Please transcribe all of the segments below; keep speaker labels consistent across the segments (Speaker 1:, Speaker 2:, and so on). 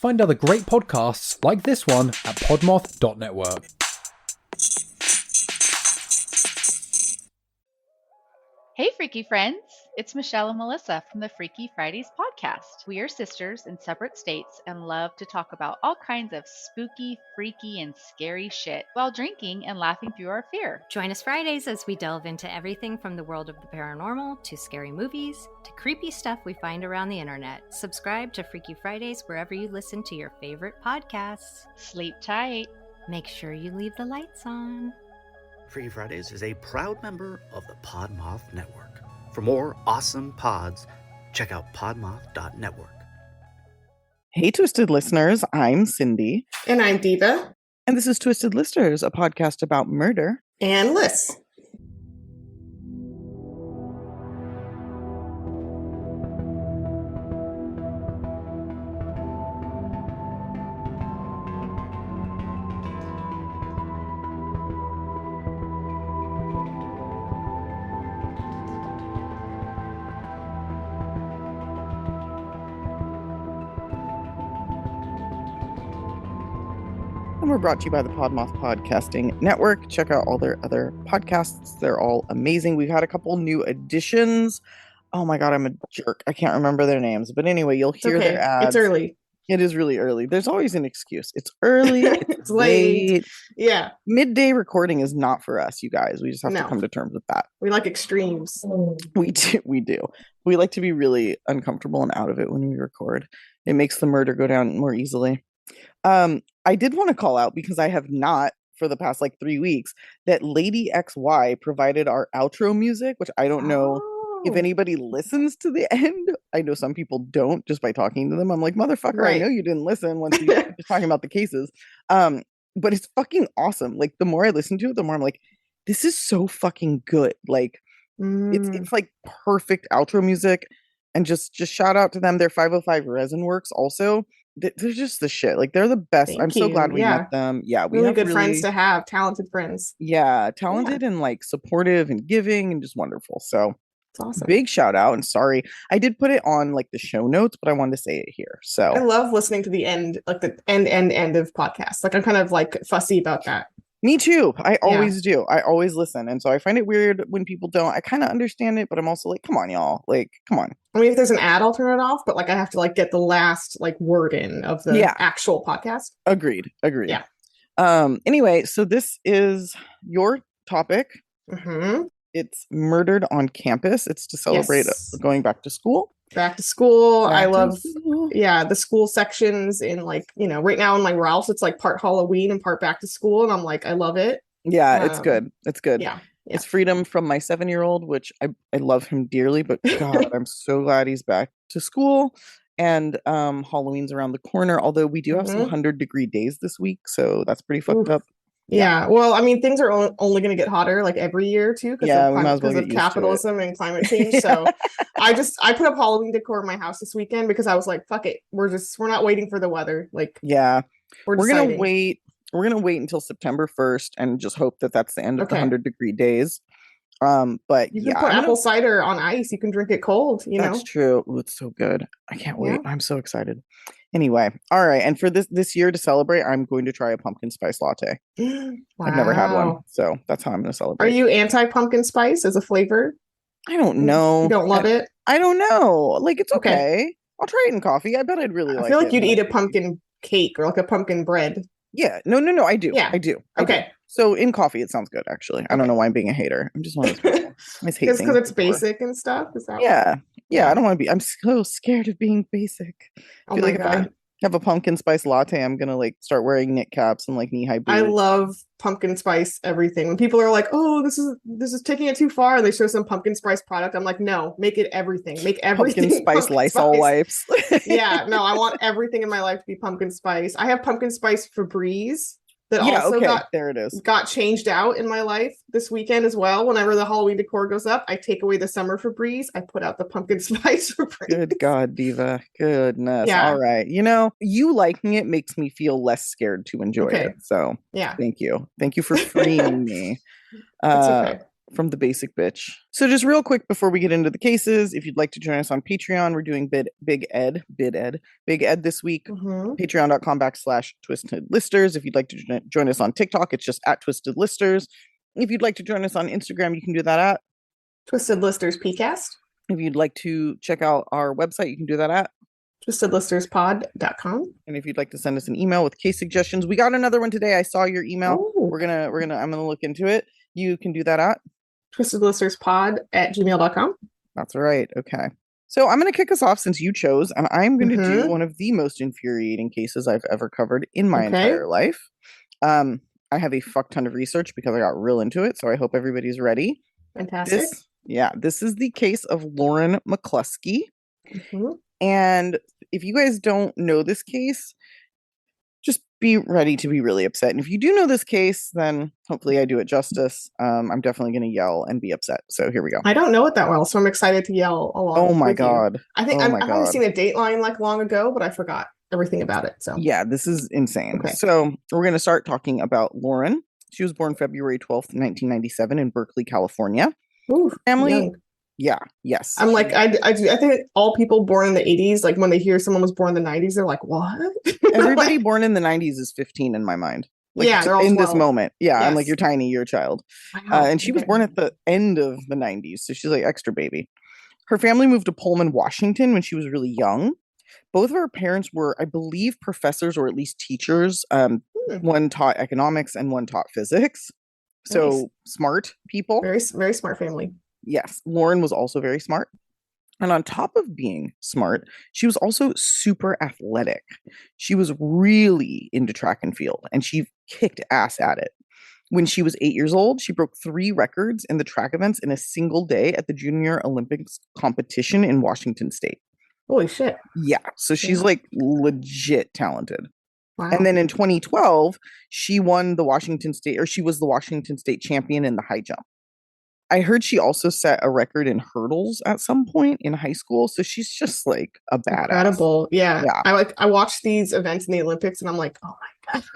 Speaker 1: Find other great podcasts like this one at podmoth.network.
Speaker 2: Hey, Freaky friends! It's Michelle and Melissa from the Freaky Fridays podcast. We are sisters in separate states and love to talk about all kinds of spooky, freaky, and scary shit while drinking and laughing through our fear.
Speaker 3: Join us Fridays as we delve into everything from the world of the paranormal to scary movies to creepy stuff we find around the internet. Subscribe to Freaky Fridays wherever you listen to your favorite podcasts.
Speaker 2: Sleep tight.
Speaker 3: Make sure you leave the lights on.
Speaker 4: Freaky Fridays is a proud member of the Podmoth Network. For more awesome pods, check out podmoth.network.
Speaker 5: Hey, Twisted listeners, I'm Cindy.
Speaker 6: And I'm Diva.
Speaker 5: And this is Twisted Listeners, a podcast about murder.
Speaker 6: And Liz.
Speaker 5: And we're brought to you by the Podmoth Podcasting Network. Check out all their other podcasts. They're all amazing. We've had a couple new additions. Oh my God, I'm a jerk. I can't remember their names. But anyway, you'll hear their ads.
Speaker 6: It's early.
Speaker 5: It is really early. There's always an excuse. It's early.
Speaker 6: It's late. Yeah.
Speaker 5: Midday recording is not for us, you guys. We just have to come to terms with that.
Speaker 6: We like extremes.
Speaker 5: We do. We like to be really uncomfortable and out of it when we record. It makes the murder go down more easily. I did want to call out, because I have not for the past 3 weeks, that Lady XY provided our outro music, which I don't know if anybody listens to the end. I know some people don't, just by talking to them. I'm like, motherfucker, right. I know you didn't listen once you were talking about the cases. But it's fucking awesome. The more I listen to it, the more I'm like, this is so fucking good. It's perfect outro music. And just shout out to them. They're 505 Resin Works also. They're just the shit. They're the best.
Speaker 6: Thank
Speaker 5: I'm so
Speaker 6: you.
Speaker 5: glad we met them. Yeah, we
Speaker 6: really
Speaker 5: have
Speaker 6: good friends to have. Talented friends.
Speaker 5: Yeah, talented and supportive and giving and just wonderful. So
Speaker 6: it's awesome.
Speaker 5: Big shout out. And sorry, I did put it on the show notes, but I wanted to say it here. So
Speaker 6: I love listening to the end, the end of podcasts. I'm kind of fussy about that.
Speaker 5: Me too. I always do. I always listen. And so I find it weird when people don't. I kind of understand it, but I'm also come on, y'all. Come on.
Speaker 6: I mean, if there's an ad, I'll turn it off. But I have to get the last word in of the actual podcast.
Speaker 5: Agreed.
Speaker 6: Yeah.
Speaker 5: Anyway, so this is your topic.
Speaker 6: Mm-hmm.
Speaker 5: It's Murdered on Campus. It's to celebrate going back to school.
Speaker 6: Back to school. I love the school sections in right now in my Ralph's, it's part Halloween and part back to school, and I'm I love it.
Speaker 5: Yeah, it's good. It's good.
Speaker 6: Yeah.
Speaker 5: It's freedom from my 7-year-old, which I love him dearly, but God, I'm so glad he's back to school. And Halloween's around the corner, although we do have some 100-degree days this week, so that's pretty fucked up.
Speaker 6: Yeah. Well, I mean, things are only going to get hotter every year too, because of capitalism and climate change. So I put up Halloween decor in my house this weekend because I was like, fuck it. We're not waiting for the weather. We're
Speaker 5: going to wait. We're going to wait until September 1st and just hope that that's the end of the 100-degree days. But
Speaker 6: you can put apple cider on ice. You can drink it cold,
Speaker 5: That's true. Ooh, it's so good. I can't wait. I'm so excited. Anyway, all right. And for this year to celebrate, I'm going to try a pumpkin spice latte.
Speaker 6: Wow.
Speaker 5: I've never had one, so that's how I'm going to celebrate.
Speaker 6: Are you anti-pumpkin spice as a flavor?
Speaker 5: I don't know.
Speaker 6: You don't love it?
Speaker 5: I don't know. It's okay. I'll try it in coffee. I bet I'd really like it.
Speaker 6: I feel you'd eat a pumpkin cake or a pumpkin bread.
Speaker 5: Yeah. No. I do.
Speaker 6: Yeah.
Speaker 5: I do.
Speaker 6: Okay.
Speaker 5: So in coffee, it sounds good, actually. I don't know why I'm being a hater. I'm just one of those people.
Speaker 6: Because it's basic and stuff? Is that
Speaker 5: Yeah. I don't want to be. I'm so scared of being basic. I feel if I have a pumpkin spice latte, I'm going to start wearing knit caps and knee-high boots.
Speaker 6: I love pumpkin spice everything. When people are like, oh, this is taking it too far, and they show some pumpkin spice product, I'm like, no, make it everything. Make everything
Speaker 5: pumpkin spice Lysol wipes.
Speaker 6: Yeah, no, I want everything in my life to be pumpkin spice. I have pumpkin spice Febreze that also got changed out in my life this weekend as well. Whenever the Halloween decor goes up, I take away the summer Febreze. I put out the pumpkin spice Febreze.
Speaker 5: Good God, Diva. Goodness.
Speaker 6: Yeah.
Speaker 5: All right. You liking it makes me feel less scared to enjoy it. So thank you. Thank you for freeing me.
Speaker 6: Okay.
Speaker 5: from the basic bitch. So just real quick before we get into the cases, if you'd like to join us on Patreon, we're doing Big Ed this week. Patreon.com/Twisted Listers. If you'd like to join us on TikTok, it's just at Twisted Listers. If you'd like to join us on Instagram, you can do that at
Speaker 6: Twisted Listers PCast.
Speaker 5: If you'd like to check out our website, you can do that at
Speaker 6: twistedlisterspod.com.
Speaker 5: And if you'd like to send us an email with case suggestions, we got another one today. I saw your email.
Speaker 6: Ooh.
Speaker 5: I'm gonna look into it. You can do that at
Speaker 6: twistedlisterspod@gmail.com.
Speaker 5: That's right. Okay. So I'm going to kick us off since you chose, and I'm going to do one of the most infuriating cases I've ever covered in my entire life. I have a fuck ton of research because I got real into it, so I hope everybody's ready.
Speaker 6: Fantastic.
Speaker 5: This is the case of Lauren McCluskey. And if you guys don't know this case, just be ready to be really upset. And if you do know this case, then hopefully I do it justice. I'm definitely going to yell and be upset. So here we go.
Speaker 6: I don't know it that well, so I'm excited to yell along.
Speaker 5: Oh my God.
Speaker 6: I think I've only seen a Dateline like long ago, but I forgot everything about it. So
Speaker 5: yeah, this is insane. Okay. So we're going to start talking about Lauren. She was born February 12th, 1997 in Berkeley, California.
Speaker 6: Ooh,
Speaker 5: family.
Speaker 6: Young.
Speaker 5: Yeah. Yes.
Speaker 6: I'm like, I think all people born in the 80s, like when they hear someone was born in the 90s, they're like, what?
Speaker 5: Everybody born in the 90s is 15 in my mind. Like,
Speaker 6: yeah, they're all
Speaker 5: in
Speaker 6: 12.
Speaker 5: This moment. Yeah,
Speaker 6: yes.
Speaker 5: I'm like, you're tiny, you're a child.
Speaker 6: Wow.
Speaker 5: And she was born at the end of the 90s, so she's like extra baby. Her family moved to Pullman, Washington when she was really young. Both of her parents were, I believe, professors or at least teachers. One taught economics and one taught physics. So nice. Smart people.
Speaker 6: Very, very smart family.
Speaker 5: Yes. Lauren was also very smart. And on top of being smart, she was also super athletic. She was really into track and field, and she kicked ass at it. When she was 8 years old, she broke 3 records in the track events in a single day at the Junior Olympics competition in Washington State.
Speaker 6: Holy shit.
Speaker 5: Yeah. So she's like legit talented.
Speaker 6: Wow.
Speaker 5: And then in 2012, she was the Washington State champion in the high jump. I heard she also set a record in hurdles at some point in high school. So she's just like a badass.
Speaker 6: Incredible. Yeah. I watch these events in the Olympics and I'm like, oh my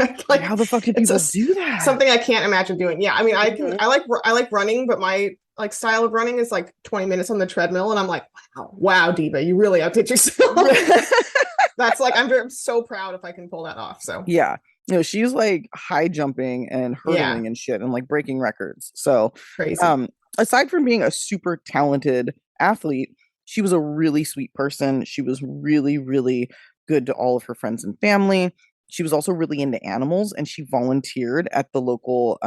Speaker 6: God.
Speaker 5: like how the fuck do people do that?
Speaker 6: Something I can't imagine doing. Yeah. I mean, I like running, but my like style of running is like 20 minutes on the treadmill. And I'm like, wow, Diva, you really outdid yourself. That's like, I'm so proud if I can pull that off. So
Speaker 5: yeah. She's like high jumping and hurdling and shit and like breaking records. So
Speaker 6: crazy.
Speaker 5: Aside from being a super talented athlete, she was a really sweet person. She was really, really good to all of her friends and family. She was also really into animals, and she volunteered at the local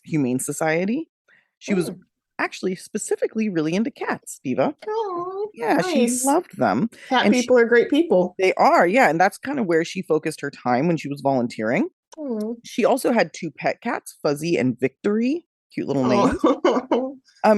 Speaker 5: humane society. She was actually specifically really into cats, Diva.
Speaker 6: Oh,
Speaker 5: yeah,
Speaker 6: nice.
Speaker 5: She loved them.
Speaker 6: Cat people are great people.
Speaker 5: They are, yeah, and that's kind of where she focused her time when she was volunteering. She also had 2 pet cats, Fuzzy and Victory. Cute little names.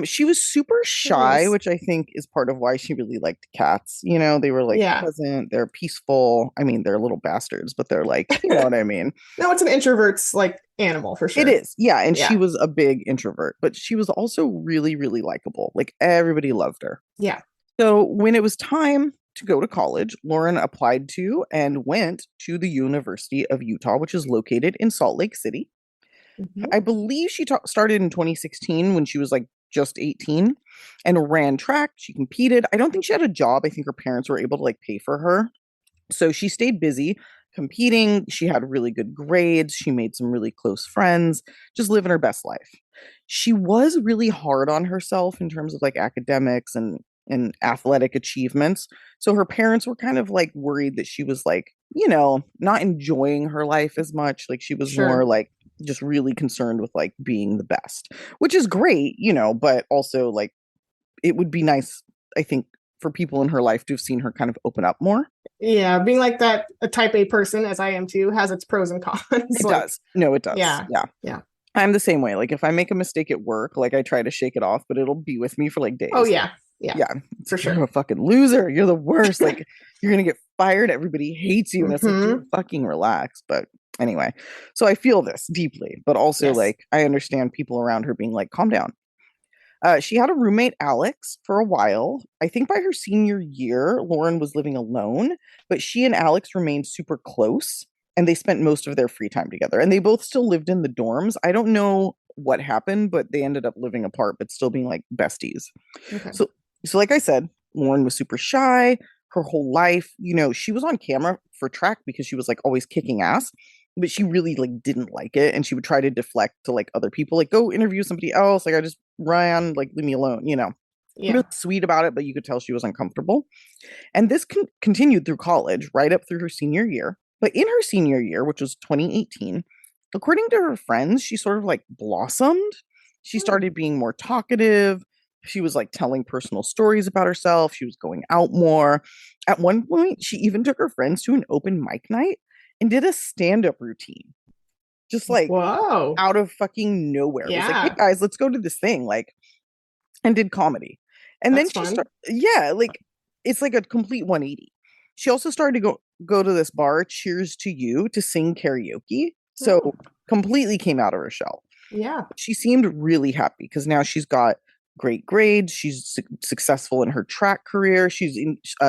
Speaker 5: She was super shy, which I think is part of why she really liked cats. They were like pleasant, they're peaceful. I mean, they're little bastards, but they're like, you know what I mean?
Speaker 6: No, it's an introvert's like animal for sure.
Speaker 5: It is, yeah. And she was a big introvert, but she was also really, really likable. Like everybody loved her.
Speaker 6: Yeah.
Speaker 5: So when it was time to go to college, Lauren applied to and went to the University of Utah, which is located in Salt Lake City. I believe she started in 2016 when she was like just 18 and ran track. She competed. I don't think she had a job. I think her parents were able to like pay for her. So she stayed busy competing. She had really good grades. She made some really close friends, just living her best life. She was really hard on herself in terms of like academics and athletic achievements. So her parents were kind of like worried that she was like, not enjoying her life as much. Like she was more like just really concerned with like being the best, which is great, but also like it would be nice, I think, for people in her life to have seen her kind of open up more.
Speaker 6: Yeah, being like that, a type A person, as I am too, has its pros and cons.
Speaker 5: It does. No, it does.
Speaker 6: Yeah.
Speaker 5: I'm the same way. Like if I make a mistake at work, like I try to shake it off, but it'll be with me for like days.
Speaker 6: Oh yeah.
Speaker 5: Yeah,
Speaker 6: for sure.
Speaker 5: You're a fucking loser. You're the worst. Like you're gonna get fired. Everybody hates you, and it's like, dude, fucking relax. But anyway, so I feel this deeply, but also like I understand people around her being like, calm down. She had a roommate, Alex, for a while. I think by her senior year, Lauren was living alone, but she and Alex remained super close, and they spent most of their free time together. And they both still lived in the dorms. I don't know what happened, but they ended up living apart, but still being like besties.
Speaker 6: Okay.
Speaker 5: So like I said, Lauren was super shy her whole life. She was on camera for track because she was like always kicking ass, but she really like didn't like it. And she would try to deflect to like other people, like go interview somebody else. Like I just ran, like leave me alone,
Speaker 6: Yeah.
Speaker 5: Really sweet about it, but you could tell she was uncomfortable. And this continued through college, right up through her senior year. But in her senior year, which was 2018, according to her friends, she sort of like blossomed. She started being more talkative. She was like telling personal stories about herself. She was going out more. At one point, she even took her friends to an open mic night and did a stand-up routine. Just like
Speaker 6: whoa,
Speaker 5: out of fucking nowhere. It was like, hey guys, let's go to this thing. Like, and did comedy. And
Speaker 6: That's
Speaker 5: then she
Speaker 6: fun.
Speaker 5: like it's like a complete 180. She also started to go to this bar, Cheers to You, to sing karaoke. So completely came out of her shell.
Speaker 6: Yeah.
Speaker 5: She seemed really happy because now she's got great grades. She's successful in her track career. She's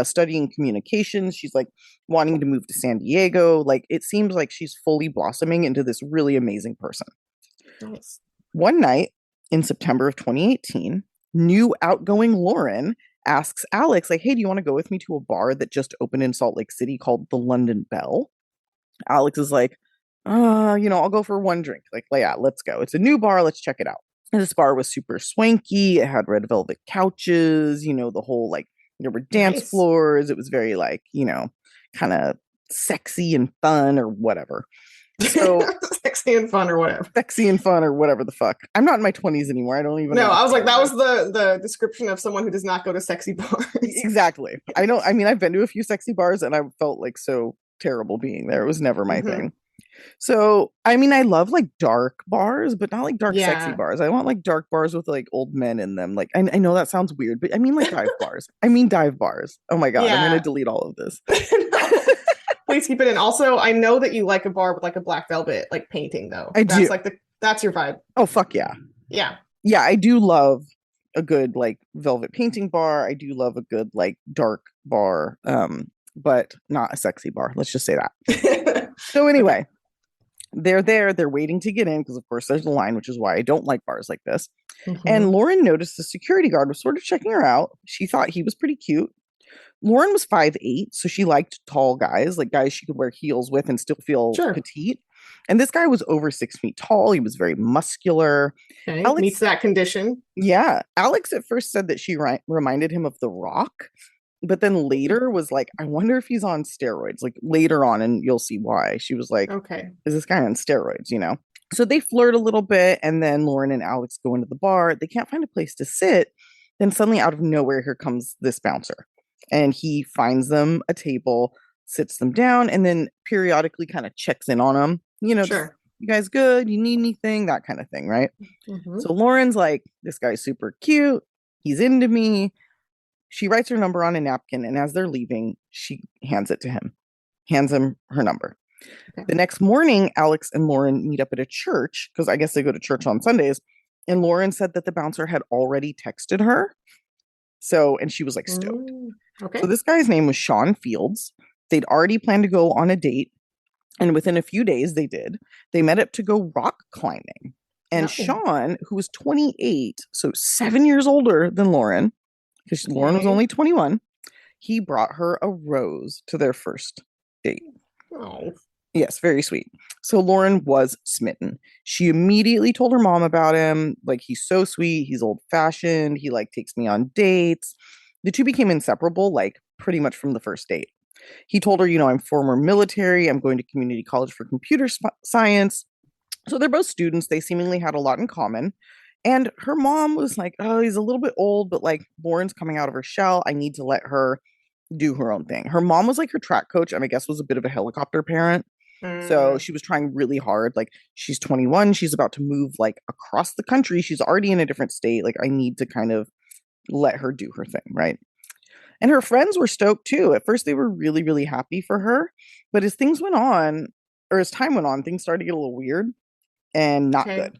Speaker 5: studying communications. She's like wanting to move to San Diego. Like it seems like she's fully blossoming into this really amazing person.
Speaker 6: Nice.
Speaker 5: One night in September of 2018, new outgoing Lauren asks Alex, like, hey, do you want to go with me to a bar that just opened in Salt Lake City called the London Bell? Alex is like, I'll go for one drink. Like, yeah, let's go. It's a new bar. Let's check it out. And this bar was super swanky. It had red velvet couches, the whole like, there were dance floors. It was very like, kind of sexy and fun or whatever. So
Speaker 6: sexy and fun or whatever
Speaker 5: the fuck. I'm not in my 20s anymore. I don't even know.
Speaker 6: I was like, that was the description of someone who does not go to sexy bars.
Speaker 5: Exactly. I've been to a few sexy bars and I felt like so terrible being there. It was never my thing. So I love like dark bars, but not like dark sexy bars. I want like dark bars with like old men in them. Like I know that sounds weird, but like dive bars. Dive bars. Oh my god, I'm gonna delete all of this.
Speaker 6: Please keep it in. Also, I know that you like a bar with like a black velvet like painting though.
Speaker 5: Do.
Speaker 6: That's your vibe.
Speaker 5: Oh fuck yeah.
Speaker 6: Yeah.
Speaker 5: Yeah, I do love a good like velvet painting bar. I do love a good like dark bar. But not a sexy bar. Let's just say that. So anyway, they're there. They're waiting to get in because of course there's a line, which is why I don't like bars like this. And Lauren noticed the security guard was sort of checking her out. She thought he was pretty cute. Lauren was 5'8", so she liked tall guys, like guys she could wear heels with and still feel petite. And this guy was over 6 feet tall. He was very muscular.
Speaker 6: Okay, Alex meets that condition.
Speaker 5: Yeah. Alex at first said that she reminded him of The Rock, but then later was like, I wonder if he's on steroids. Like later on, and you'll see why. She was like, okay, is this guy on steroids, So they flirt a little bit, and then Lauren and Alex go into the bar. They can't find a place to sit. Then suddenly out of nowhere, here comes this bouncer. And he finds them a table, sits them down, and then periodically kind of checks in on them. Sure. You guys good? You need anything? That kind of thing, right? So Lauren's like, this guy's super cute. He's into me. She writes her number on a napkin, and as they're leaving, she hands it to him. Hands him her number. Okay. The next morning, Alex and Lauren meet up at a church, because I guess they go to church on Sundays, and Lauren said that the bouncer had already texted her. So, and she was like stoked. Okay. So this guy's name was Sean Fields. They'd already planned to go on a date. And within a few days, they did. They met up to go rock climbing. And Sean, who was 28, so 7 years older than Lauren, because Lauren was only 21, he brought her a rose to their first date. Oh. Yes, very sweet. So Lauren was smitten. She immediately told her mom about him. Like, he's so sweet. He's old fashioned. He like takes me on dates. The two became inseparable, like pretty much from the first date. He told her, I'm former military. I'm going to community college for computer science. So they're both students. They seemingly had a lot in common. And her mom was like, oh, he's a little bit old, but like Lauren's coming out of her shell. I need to let her do her own thing. Her mom was like her track coach, and I guess was a bit of a helicopter parent. So she was trying really hard. Like, she's 21. She's about to move like across the country. She's already in a different state. Like, I need to kind of let her do her thing. Right. And her friends were stoked too. At first, they were really, really happy for her. But as things went on, or as time went on, things started to get a little weird and not good.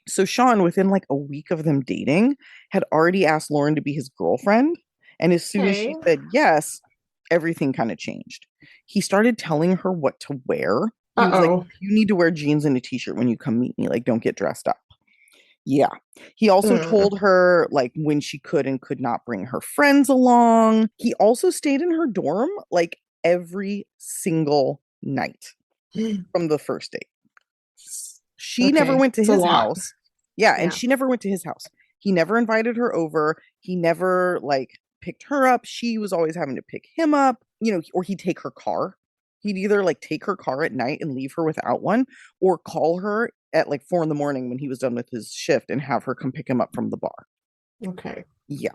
Speaker 5: So Sean, within like a week of them dating, had already asked Lauren to be his girlfriend. And as soon as she said yes, everything kind of changed. He started telling her what to wear. He was like, you need to wear jeans and a t-shirt when you come meet me. Like, don't get dressed up. Yeah. He also told her like when she could and could not bring her friends along. He also stayed in her dorm like every single night from the first date. She never went to his house. Yeah, and she never went to his house. He never invited her over. He never like picked her up. She was always having to pick him up, you know, or he'd take her car. He'd either like take her car at night and leave her without one, or call her at like 4 a.m. when he was done with his shift and have her come pick him up from the bar.
Speaker 6: Okay.
Speaker 5: Yeah.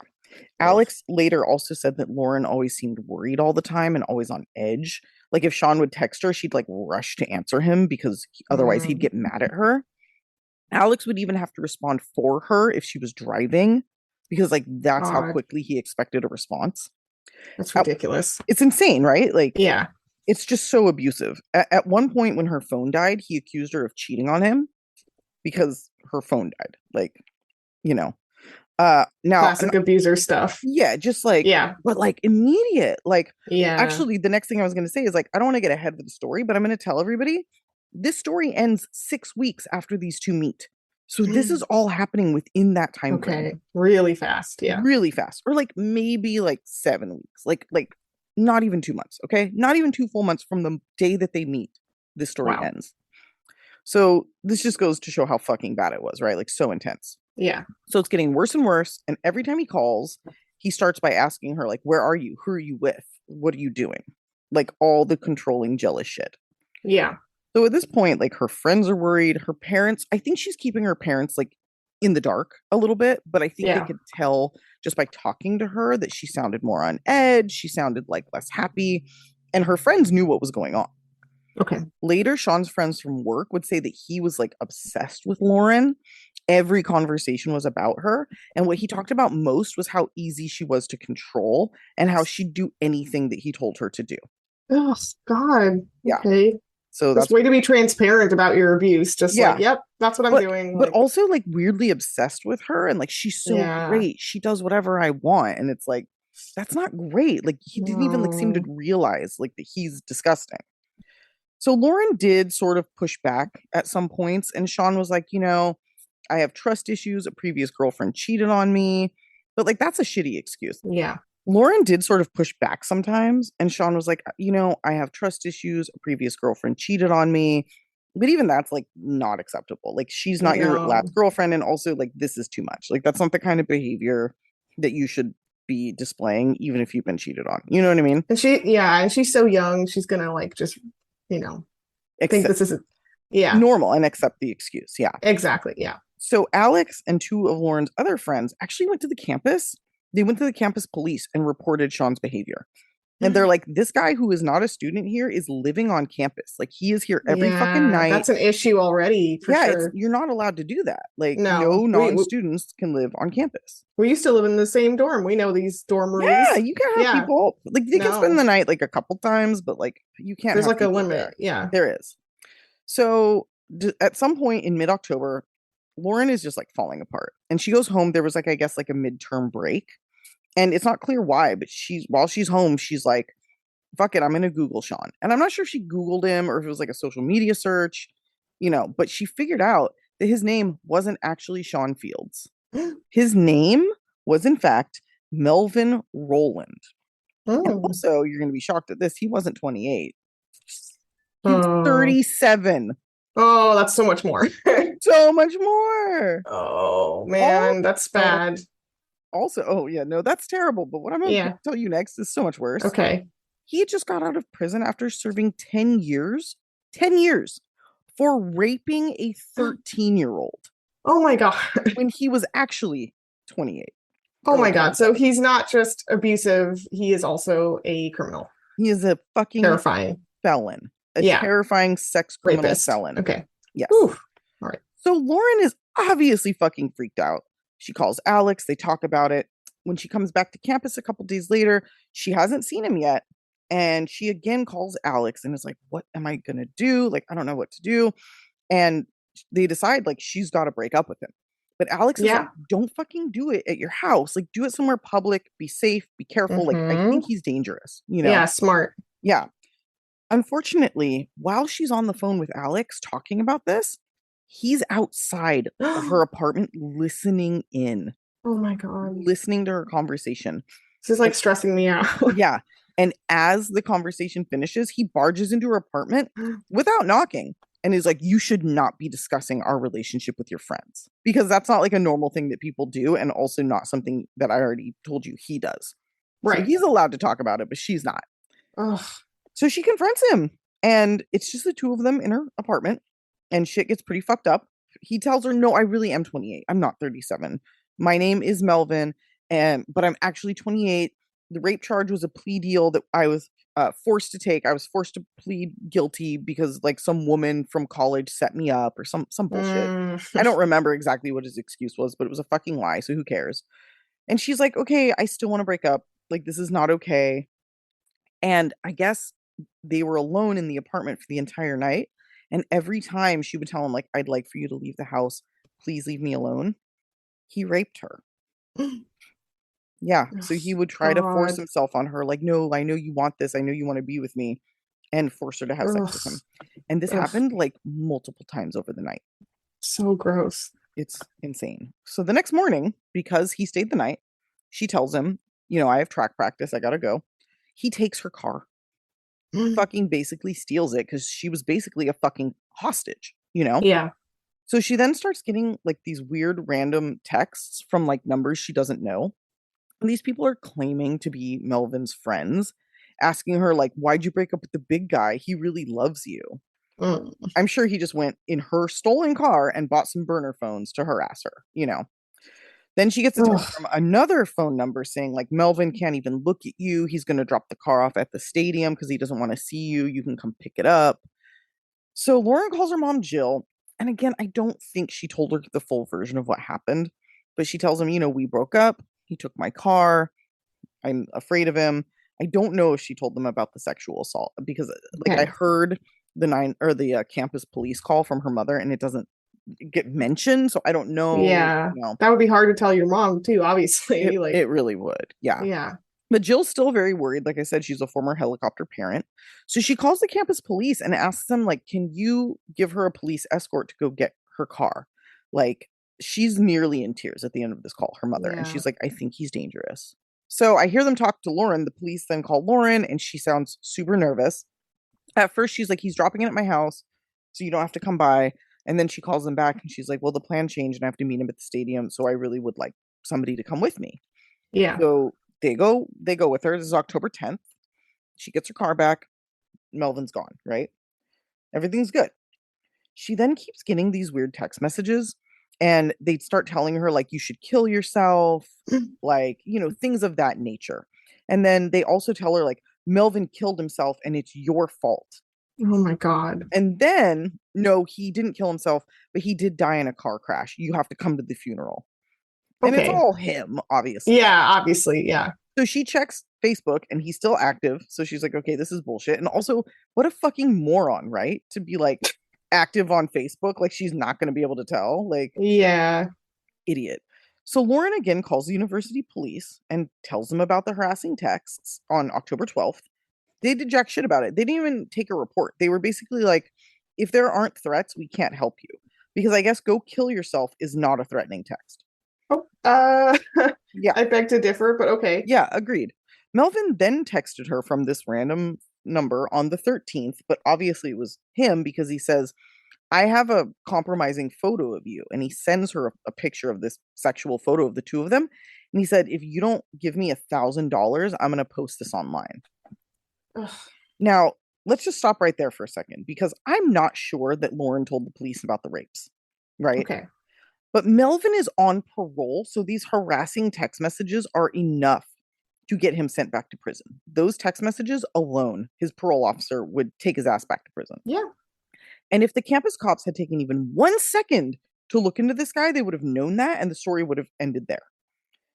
Speaker 5: Alex later also said that Lauren always seemed worried all the time and always on edge. Like if Sean would text her, she'd like rush to answer him because otherwise he'd get mad at her. Alex would even have to respond for her if she was driving because like that's how quickly he expected a response.
Speaker 6: That's ridiculous.
Speaker 5: It's insane, right? Like,
Speaker 6: yeah.
Speaker 5: It's just so abusive. At one point when her phone died, he accused her of cheating on him because her phone died. Like, you know, now
Speaker 6: classic abuser stuff.
Speaker 5: Yeah. Just like, but like immediate, like,
Speaker 6: yeah.
Speaker 5: Actually, the next thing I was going to say is like, I don't want to get ahead of the story, but I'm going to tell everybody this story ends 6 weeks after these two meet. So this is all happening within that time frame.
Speaker 6: Really fast. Yeah.
Speaker 5: Really fast. Or like maybe like 7 weeks. Like not even 2 months, okay? Not even 2 full months from the day that they meet, this story ends. So this just goes to show how fucking bad it was, right? Like so intense.
Speaker 6: Yeah.
Speaker 5: So it's getting worse and worse. And every time he calls, he starts by asking her, like, where are you? Who are you with? What are you doing? Like all the controlling, jealous shit.
Speaker 6: Yeah.
Speaker 5: So at this point, like her friends are worried. Her parents, I think she's keeping her parents like in the dark a little bit, but I think they could tell just by talking to her that she sounded more on edge. She sounded like less happy, and her friends knew what was going on.
Speaker 6: Okay.
Speaker 5: Later, Sean's friends from work would say that he was like obsessed with Lauren. Every conversation was about her. And what he talked about most was how easy she was to control and how she'd do anything that he told her to do.
Speaker 6: Oh, God.
Speaker 5: Yeah.
Speaker 6: Okay.
Speaker 5: So
Speaker 6: that's way to be transparent about your abuse. Just like, yep, that's what I'm doing.
Speaker 5: But also like weirdly obsessed with her. And like, she's so great. She does whatever I want. And it's like, that's not great. Like he didn't even like seem to realize like that he's disgusting. So Lauren did sort of push back at some points. And Sean was like, you know, I have trust issues. A previous girlfriend cheated on me. But like, that's a shitty excuse.
Speaker 6: Yeah.
Speaker 5: Lauren did sort of push back sometimes. And Sean was like, you know, I have trust issues. A previous girlfriend cheated on me. But even that's like not acceptable. Like she's not your last girlfriend. And also like, this is too much. Like that's not the kind of behavior that you should be displaying, even if you've been cheated on. You know what I mean?
Speaker 6: And and she's so young. She's going to like, just, you know, think this isn't
Speaker 5: normal and accept the excuse. Yeah,
Speaker 6: exactly. Yeah.
Speaker 5: So Alex and 2 of Lauren's other friends actually went to the campus. They went to the campus police and reported Sean's behavior. And they're like, this guy who is not a student here is living on campus. Like he is here every fucking night.
Speaker 6: That's an issue already. For sure.
Speaker 5: You're not allowed to do that. Like no non-students can live on campus.
Speaker 6: We used to live in the same dorm. We know these dorm rules.
Speaker 5: Yeah, you can have people like they can spend the night like a couple times, but like you can't.
Speaker 6: There's
Speaker 5: have
Speaker 6: like a limit.
Speaker 5: There.
Speaker 6: Yeah,
Speaker 5: there is. So at some point in mid-October, Lauren is just like falling apart, and she goes home. There was like I guess like a midterm break. And it's not clear why, but while she's home, she's like, fuck it, I'm going to Google Sean. And I'm not sure if she Googled him or if it was like a social media search, you know, but she figured out that his name wasn't actually Sean Fields. His name was, in fact, Melvin Rowland. And also, you're going to be shocked at this, he wasn't 28. He was 37.
Speaker 6: Oh, that's so much more.
Speaker 5: So much more.
Speaker 6: Oh, man, that's bad.
Speaker 5: Also, that's terrible. But what I'm going to tell you next is so much worse.
Speaker 6: Okay.
Speaker 5: He just got out of prison after serving 10 years for raping a 13-year-old.
Speaker 6: Oh my God.
Speaker 5: When he was actually 28.
Speaker 6: Oh my God. So he's not just abusive. He is also a criminal.
Speaker 5: He is a fucking
Speaker 6: terrifying
Speaker 5: felon. A terrifying sex criminal felon.
Speaker 6: Okay.
Speaker 5: Yes.
Speaker 6: Ooh. All right.
Speaker 5: So Lauren is obviously fucking freaked out. She calls Alex. They talk about it. When she comes back to campus a couple days later, she hasn't seen him yet. And she again calls Alex and is like, what am I going to do? Like, I don't know what to do. And they decide like she's got to break up with him. But Alex is like, don't fucking do it at your house. Like, do it somewhere public. Be safe. Be careful. Like, I think he's dangerous. You know?
Speaker 6: Yeah, smart.
Speaker 5: Yeah. Unfortunately, while she's on the phone with Alex talking about this, He's outside her apartment listening in.
Speaker 6: Oh my God.
Speaker 5: Listening to her conversation.
Speaker 6: This is like stressing me out.
Speaker 5: Yeah. And as the conversation finishes, he barges into her apartment without knocking and is like, you should not be discussing our relationship with your friends, because that's not like a normal thing that people do, and also not something that I already told you he does. Right. So he's allowed to talk about it, but she's not. Ugh. So she confronts him, and it's just the two of them in her apartment, and shit gets pretty fucked up. He tells her, no, I really am 28. I'm not 37. My name is Melvin, but I'm actually 28. The rape charge was a plea deal that I was forced to take. I was forced to plead guilty because like some woman from college set me up or some bullshit. I don't remember exactly what his excuse was, but it was a fucking lie. So who cares? And she's like, okay, I still want to break up. Like, this is not okay. And I guess they were alone in the apartment for the entire night. And every time she would tell him, like, I'd like for you to leave the house. Please leave me alone. He raped her. Yeah. So he would try to force himself on her. Like, no, I know you want this. I know you want to be with me. And force her to have sex with him. And this happened like multiple times over the night.
Speaker 6: So gross.
Speaker 5: It's insane. So the next morning, because he stayed the night, she tells him, you know, I have track practice. I got to go. He takes her car. Fucking basically steals it because she was basically a fucking hostage, you know?
Speaker 6: Yeah.
Speaker 5: So she then starts getting like these weird random texts from like numbers she doesn't know. And these people are claiming to be Melvin's friends, asking her like, why'd you break up with the big guy? He really loves you. I'm sure he just went in her stolen car and bought some burner phones to harass her, you know? Then she gets a text from another phone number saying like, Melvin can't even look at you. He's going to drop the car off at the stadium because he doesn't want to see you. You can come pick it up. So Lauren calls her mom, Jill. And again, I don't think she told her the full version of what happened, but she tells him, you know, we broke up. He took my car. I'm afraid of him. I don't know if she told them about the sexual assault because like I heard the campus police call from her mother and it doesn't get mentioned. So I don't know.
Speaker 6: Yeah.
Speaker 5: You know.
Speaker 6: That would be hard to tell your mom too, obviously.
Speaker 5: It really would. Yeah.
Speaker 6: Yeah.
Speaker 5: But Jill's still very worried. Like I said, she's a former helicopter parent. So she calls the campus police and asks them, like, can you give her a police escort to go get her car? Like, she's nearly in tears at the end of this call, her mother. Yeah. And she's like, I think he's dangerous. So I hear them talk to Lauren. The police then call Lauren and she sounds super nervous. At first, she's like, he's dropping in at my house, so you don't have to come by. And then she calls them back and she's like, well, the plan changed and I have to meet him at the stadium. So I really would like somebody to come with me.
Speaker 6: Yeah.
Speaker 5: So they go with her. This is October 10th. She gets her car back. Melvin's gone, right? Everything's good. She then keeps getting these weird text messages and they start telling her like, you should kill yourself, like, you know, things of that nature. And then they also tell her like, Melvin killed himself and it's your fault.
Speaker 6: Oh my God.
Speaker 5: And then, no, he didn't kill himself, but he did die in a car crash. You have to come to the funeral. And it's all him, obviously.
Speaker 6: Yeah, obviously. Yeah.
Speaker 5: So she checks Facebook and he's still active. So she's like, okay, this is bullshit. And also, what a fucking moron, right? To be like active on Facebook. Like she's not going to be able to tell. Like,
Speaker 6: yeah.
Speaker 5: Idiot. So Lauren again calls the university police and tells them about the harassing texts on October 12th. They did jack shit about it. They didn't even take a report. They were basically like, if there aren't threats, we can't help you. Because I guess go kill yourself is not a threatening text.
Speaker 6: Yeah. I beg to differ, but okay.
Speaker 5: Yeah, agreed. Melvin then texted her from this random number on the 13th, but obviously it was him because he says, I have a compromising photo of you. And he sends her a picture of this sexual photo of the two of them. And he said, if you don't give me $1,000, I'm going to post this online. Ugh. Now, let's just stop right there for a second because I'm not sure that Lauren told the police about the rapes, right?
Speaker 6: Okay.
Speaker 5: But Melvin is on parole, so these harassing text messages are enough to get him sent back to prison. Those text messages alone, his parole officer would take his ass back to prison.
Speaker 6: Yeah.
Speaker 5: And if the campus cops had taken even 1 second to look into this guy, they would have known that and the story would have ended there.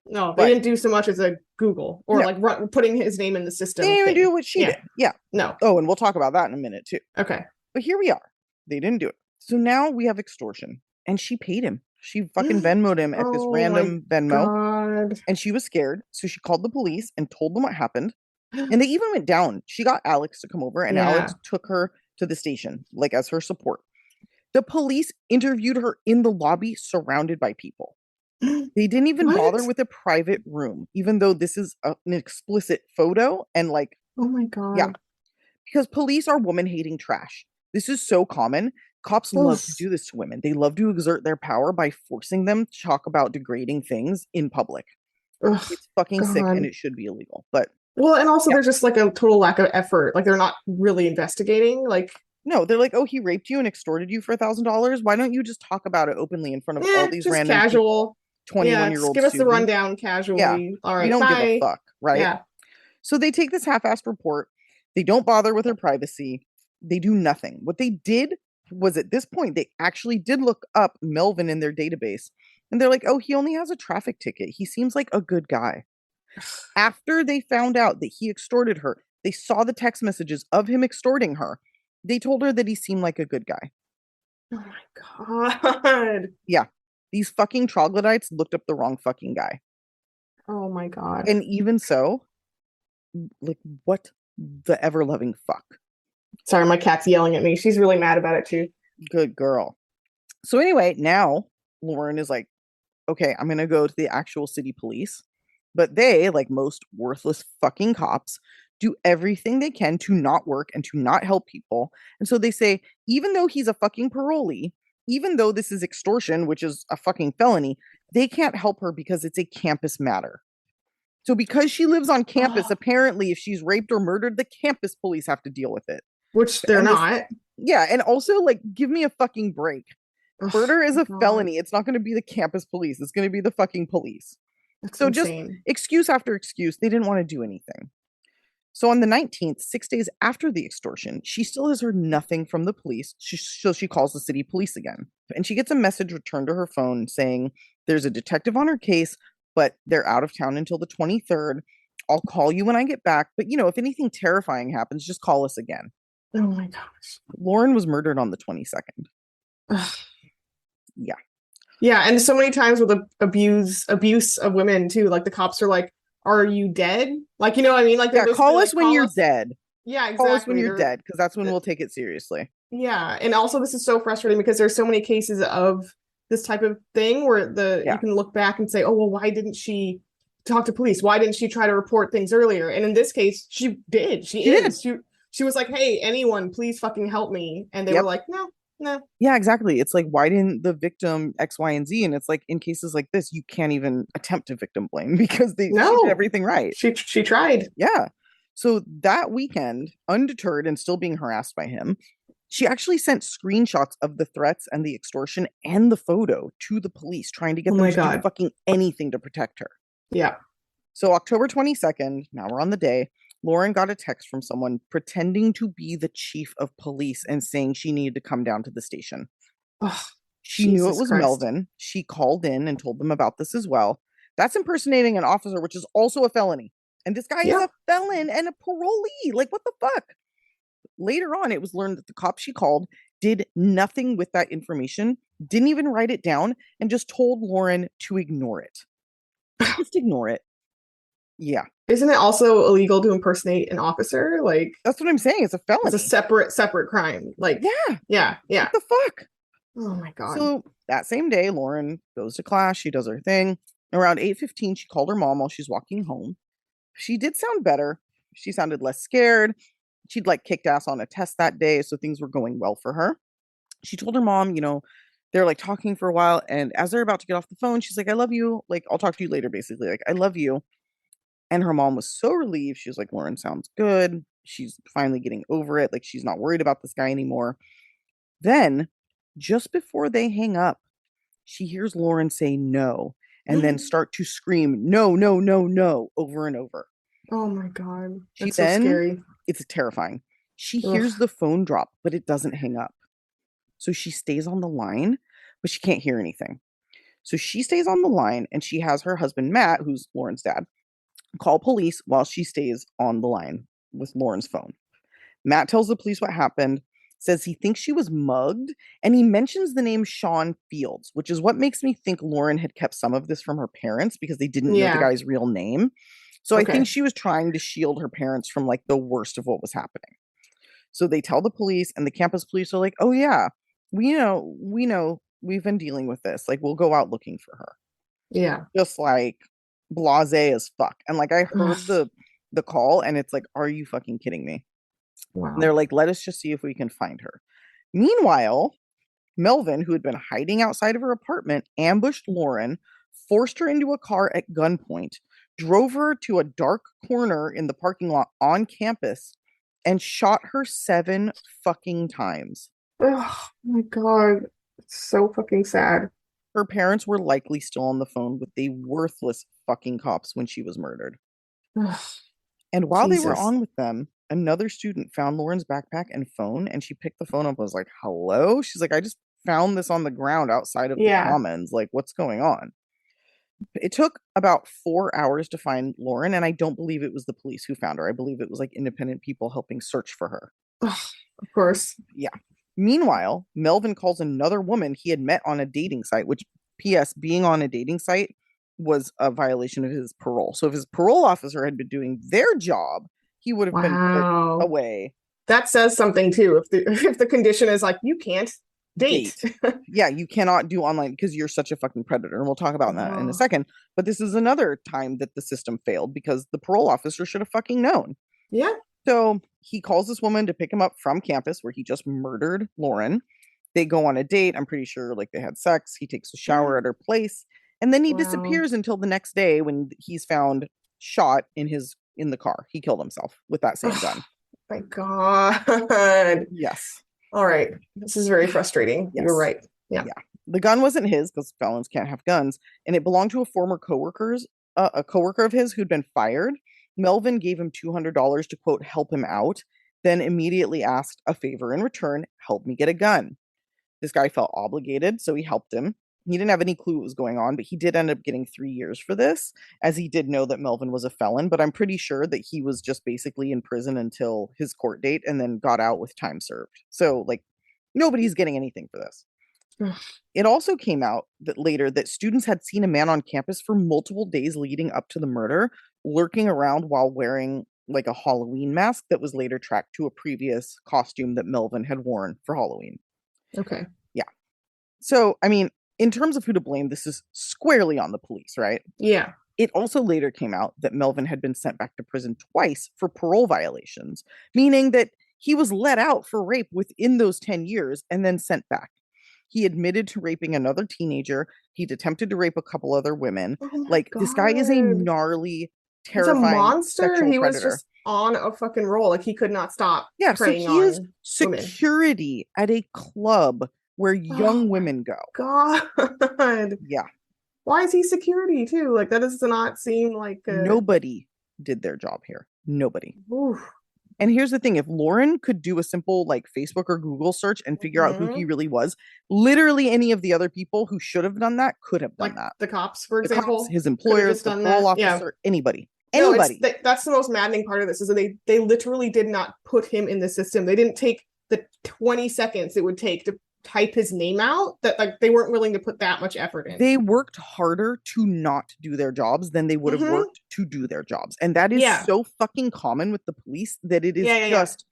Speaker 6: No, they didn't do so much as a Google or putting his name in the system.
Speaker 5: They didn't even do what she did. Yeah.
Speaker 6: No.
Speaker 5: Oh, and we'll talk about that in a minute too.
Speaker 6: Okay.
Speaker 5: But here we are. They didn't do it. So now we have extortion. And she paid him. She fucking Venmoed him at this random Venmo.
Speaker 6: God.
Speaker 5: And she was scared. So she called the police and told them what happened. And they even went down. She got Alex to come over and Alex took her to the station, like as her support. The police interviewed her in the lobby surrounded by people. They didn't even bother with a private room, even though this is an explicit photo and like,
Speaker 6: oh my God.
Speaker 5: Yeah. Because police are woman-hating trash. This is so common. Cops love to do this to women. They love to exert their power by forcing them to talk about degrading things in public. Ugh, it's fucking sick and it should be illegal. But
Speaker 6: well, and also there's just like a total lack of effort. Like they're not really investigating. Like
Speaker 5: no, they're like, oh, he raped you and extorted you for $1,000. Why don't you just talk about it openly in front of all these random
Speaker 6: casual
Speaker 5: 21-year-olds?
Speaker 6: Give us the rundown casually. Yeah. All right,
Speaker 5: we don't
Speaker 6: bye.
Speaker 5: give a fuck, right?
Speaker 6: Yeah.
Speaker 5: So they take this half-assed report. They don't bother with her privacy. They do nothing. What they did was at this point, they actually did look up Melvin in their database. And they're like, oh, he only has a traffic ticket. He seems like a good guy. After they found out that he extorted her, they saw the text messages of him extorting her. They told her that he seemed like a good guy.
Speaker 6: Oh my God.
Speaker 5: Yeah. These fucking troglodytes looked up the wrong fucking guy.
Speaker 6: Oh my God.
Speaker 5: And even so, like, what the ever-loving fuck?
Speaker 6: Sorry, my cat's yelling at me. She's really mad about it too.
Speaker 5: Good girl. So anyway, now Lauren is like, okay, I'm going to go to the actual city police. But they, like most worthless fucking cops, do everything they can to not work and to not help people. And so they say, even though he's a fucking parolee, even though this is extortion, which is a fucking felony, they can't help her because it's a campus matter. So because she lives on campus, apparently if she's raped or murdered, the campus police have to deal with it.
Speaker 6: Which they're not.
Speaker 5: Yeah, and also, like, give me a fucking break. Murder is a felony. It's not going to be the campus police. It's going to be the fucking police.
Speaker 6: That's
Speaker 5: so
Speaker 6: insane.
Speaker 5: Just excuse after excuse. They didn't want to do anything. So on the 19th, 6 days after the extortion, she still has heard nothing from the police. So she calls the city police again. And she gets a message returned to her phone saying, there's a detective on her case, but they're out of town until the 23rd. I'll call you when I get back. But, you know, if anything terrifying happens, just call us again.
Speaker 6: Oh my gosh.
Speaker 5: Lauren was murdered on the 22nd. Yeah.
Speaker 6: Yeah, and so many times with abuse of women too. Like the cops are like, "Are you dead?" Like, you know what I mean? Like,
Speaker 5: yeah, call us when you're dead.
Speaker 6: Yeah, exactly.
Speaker 5: Call us when you're dead, because that's when we'll take it seriously.
Speaker 6: Yeah, and also this is so frustrating because there's so many cases of this type of thing where you can look back and say, "Oh, well, why didn't she talk to police? Why didn't she try to report things earlier?" And in this case, she did. She was like, "Hey, anyone, please fucking help me," and they were like, "No." No.
Speaker 5: Yeah, exactly. It's like, why didn't the victim X, Y, and Z? And it's like, in cases like this, you can't even attempt to victim blame because she did everything right.
Speaker 6: She tried.
Speaker 5: Yeah. So that weekend, undeterred and still being harassed by him, she actually sent screenshots of the threats and the extortion and the photo to the police, trying to get them to do fucking anything to protect her.
Speaker 6: Yeah.
Speaker 5: So October 22nd, now we're on the day, Lauren got a text from someone pretending to be the chief of police and saying she needed to come down to the station.
Speaker 6: Oh,
Speaker 5: she knew it was Melvin. She called in and told them about this as well. That's impersonating an officer, which is also a felony. And this guy is a felon and a parolee. Like, what the fuck? Later on, it was learned that the cop she called did nothing with that information, didn't even write it down, and just told Lauren to ignore it. Just ignore it. Yeah.
Speaker 6: Isn't it also illegal to impersonate an officer? Like,
Speaker 5: that's what I'm saying. It's a felony.
Speaker 6: It's a separate crime. Like, yeah.
Speaker 5: What the fuck?
Speaker 6: Oh my God.
Speaker 5: So that same day, Lauren goes to class. She does her thing. Around 8:15, she called her mom while she's walking home. She did sound better. She sounded less scared. She'd like kicked ass on a test that day, so things were going well for her. She told her mom, you know, they're like talking for a while, and as they're about to get off the phone, she's like, "I love you. Like, I'll talk to you later." Basically, like, "I love you." And her mom was so relieved. She was like, "Lauren sounds good. She's finally getting over it. Like, she's not worried about this guy anymore." Then, just before they hang up, she hears Lauren say no and then start to scream, "No, no, no, no," over and over.
Speaker 6: Oh my God. That's so scary.
Speaker 5: It's terrifying. She hears the phone drop, but it doesn't hang up. So she stays on the line, but she can't hear anything. So she stays on the line and she has her husband, Matt, who's Lauren's dad, call police while she stays on the line with Lauren's phone. Matt tells the police what happened, says he thinks she was mugged, and he mentions the name Sean Fields, which is what makes me think Lauren had kept some of this from her parents because they didn't know the guy's real name. So I think she was trying to shield her parents from like the worst of what was happening. So they tell the police, and the campus police are like, "Oh yeah, we know we've been dealing with this. Like, we'll go out looking for her.
Speaker 6: Yeah.
Speaker 5: Just like blasé as fuck. And like, I heard the call and it's like, are you fucking kidding me?
Speaker 6: Wow.
Speaker 5: And they're like, let us just see if we can find her. Meanwhile, Melvin, who had been hiding outside of her apartment, ambushed Lauren, forced her into a car at gunpoint, drove her to a dark corner in the parking lot on campus, and shot her 7 fucking times.
Speaker 6: Oh my God. It's so fucking sad.
Speaker 5: Her parents were likely still on the phone with the worthless fucking cops when she was murdered. And while they were on with them, another student found Lauren's backpack and phone, and she picked the phone up and was like, hello? She's like, I just found this on the ground outside of the commons. Like, what's going on? It took about 4 hours to find Lauren, and I don't believe it was the police who found her. I believe it was like independent people helping search for her.
Speaker 6: Of course.
Speaker 5: Yeah. Meanwhile, Melvin calls another woman he had met on a dating site, which, P.S., being on a dating site was a violation of his parole. So if his parole officer had been doing their job, he would have been put away.
Speaker 6: That says something too. If the condition is like, you can't date.
Speaker 5: Yeah, you cannot do online because you're such a fucking predator. And we'll talk about that in a second. But this is another time that the system failed because the parole officer should have fucking known.
Speaker 6: Yeah.
Speaker 5: So he calls this woman to pick him up from campus where he just murdered Lauren. They go on a date. I'm pretty sure like they had sex. He takes a shower at her place. And then he disappears until the next day when he's found shot in the car. He killed himself with that same gun.
Speaker 6: My God.
Speaker 5: Yes.
Speaker 6: All right. This is very frustrating. Yes. You're right. Yeah.
Speaker 5: The gun wasn't his because felons can't have guns. And it belonged to a former coworker of his who'd been fired. Melvin gave him $200 to, quote, help him out, then immediately asked a favor in return, help me get a gun. This guy felt obligated, so he helped him. He didn't have any clue what was going on, but he did end up getting 3 years for this, as he did know that Melvin was a felon, but I'm pretty sure that he was just basically in prison until his court date and then got out with time served. So, like, nobody's getting anything for this. It also came out that later that students had seen a man on campus for multiple days leading up to the murder, lurking around while wearing like a Halloween mask that was later tracked to a previous costume that Melvin had worn for Halloween.
Speaker 6: Okay.
Speaker 5: Yeah. So, I mean, in terms of who to blame, this is squarely on the police, right?
Speaker 6: Yeah.
Speaker 5: It also later came out that Melvin had been sent back to prison twice for parole violations, meaning that he was let out for rape within those 10 years and then sent back. He admitted to raping another teenager. He'd attempted to rape a couple other women. Like, God. This guy is a gnarly, terrifying
Speaker 6: He's a monster. He was
Speaker 5: predator.
Speaker 6: Just on a fucking roll. Like, he could not stop.
Speaker 5: Yeah, so he is security at a club where young women go.
Speaker 6: God.
Speaker 5: Yeah.
Speaker 6: Why is he security too? Like, that does not seem like
Speaker 5: nobody did their job here. Nobody.
Speaker 6: Oof.
Speaker 5: And here's the thing, if Lauren could do a simple like Facebook or Google search and figure out who he really was, literally any of the other people who should have done that could have done that.
Speaker 6: The cops, for example,
Speaker 5: his employers, the parole officer, anybody. Anybody.
Speaker 6: No, that's the most maddening part of this is that they literally did not put him in the system. They didn't take the 20 seconds it would take to type his name out. That like they weren't willing to put that much effort in.
Speaker 5: They worked harder to not do their jobs than they would have worked to do their jobs. And that is so fucking common with the police that it is just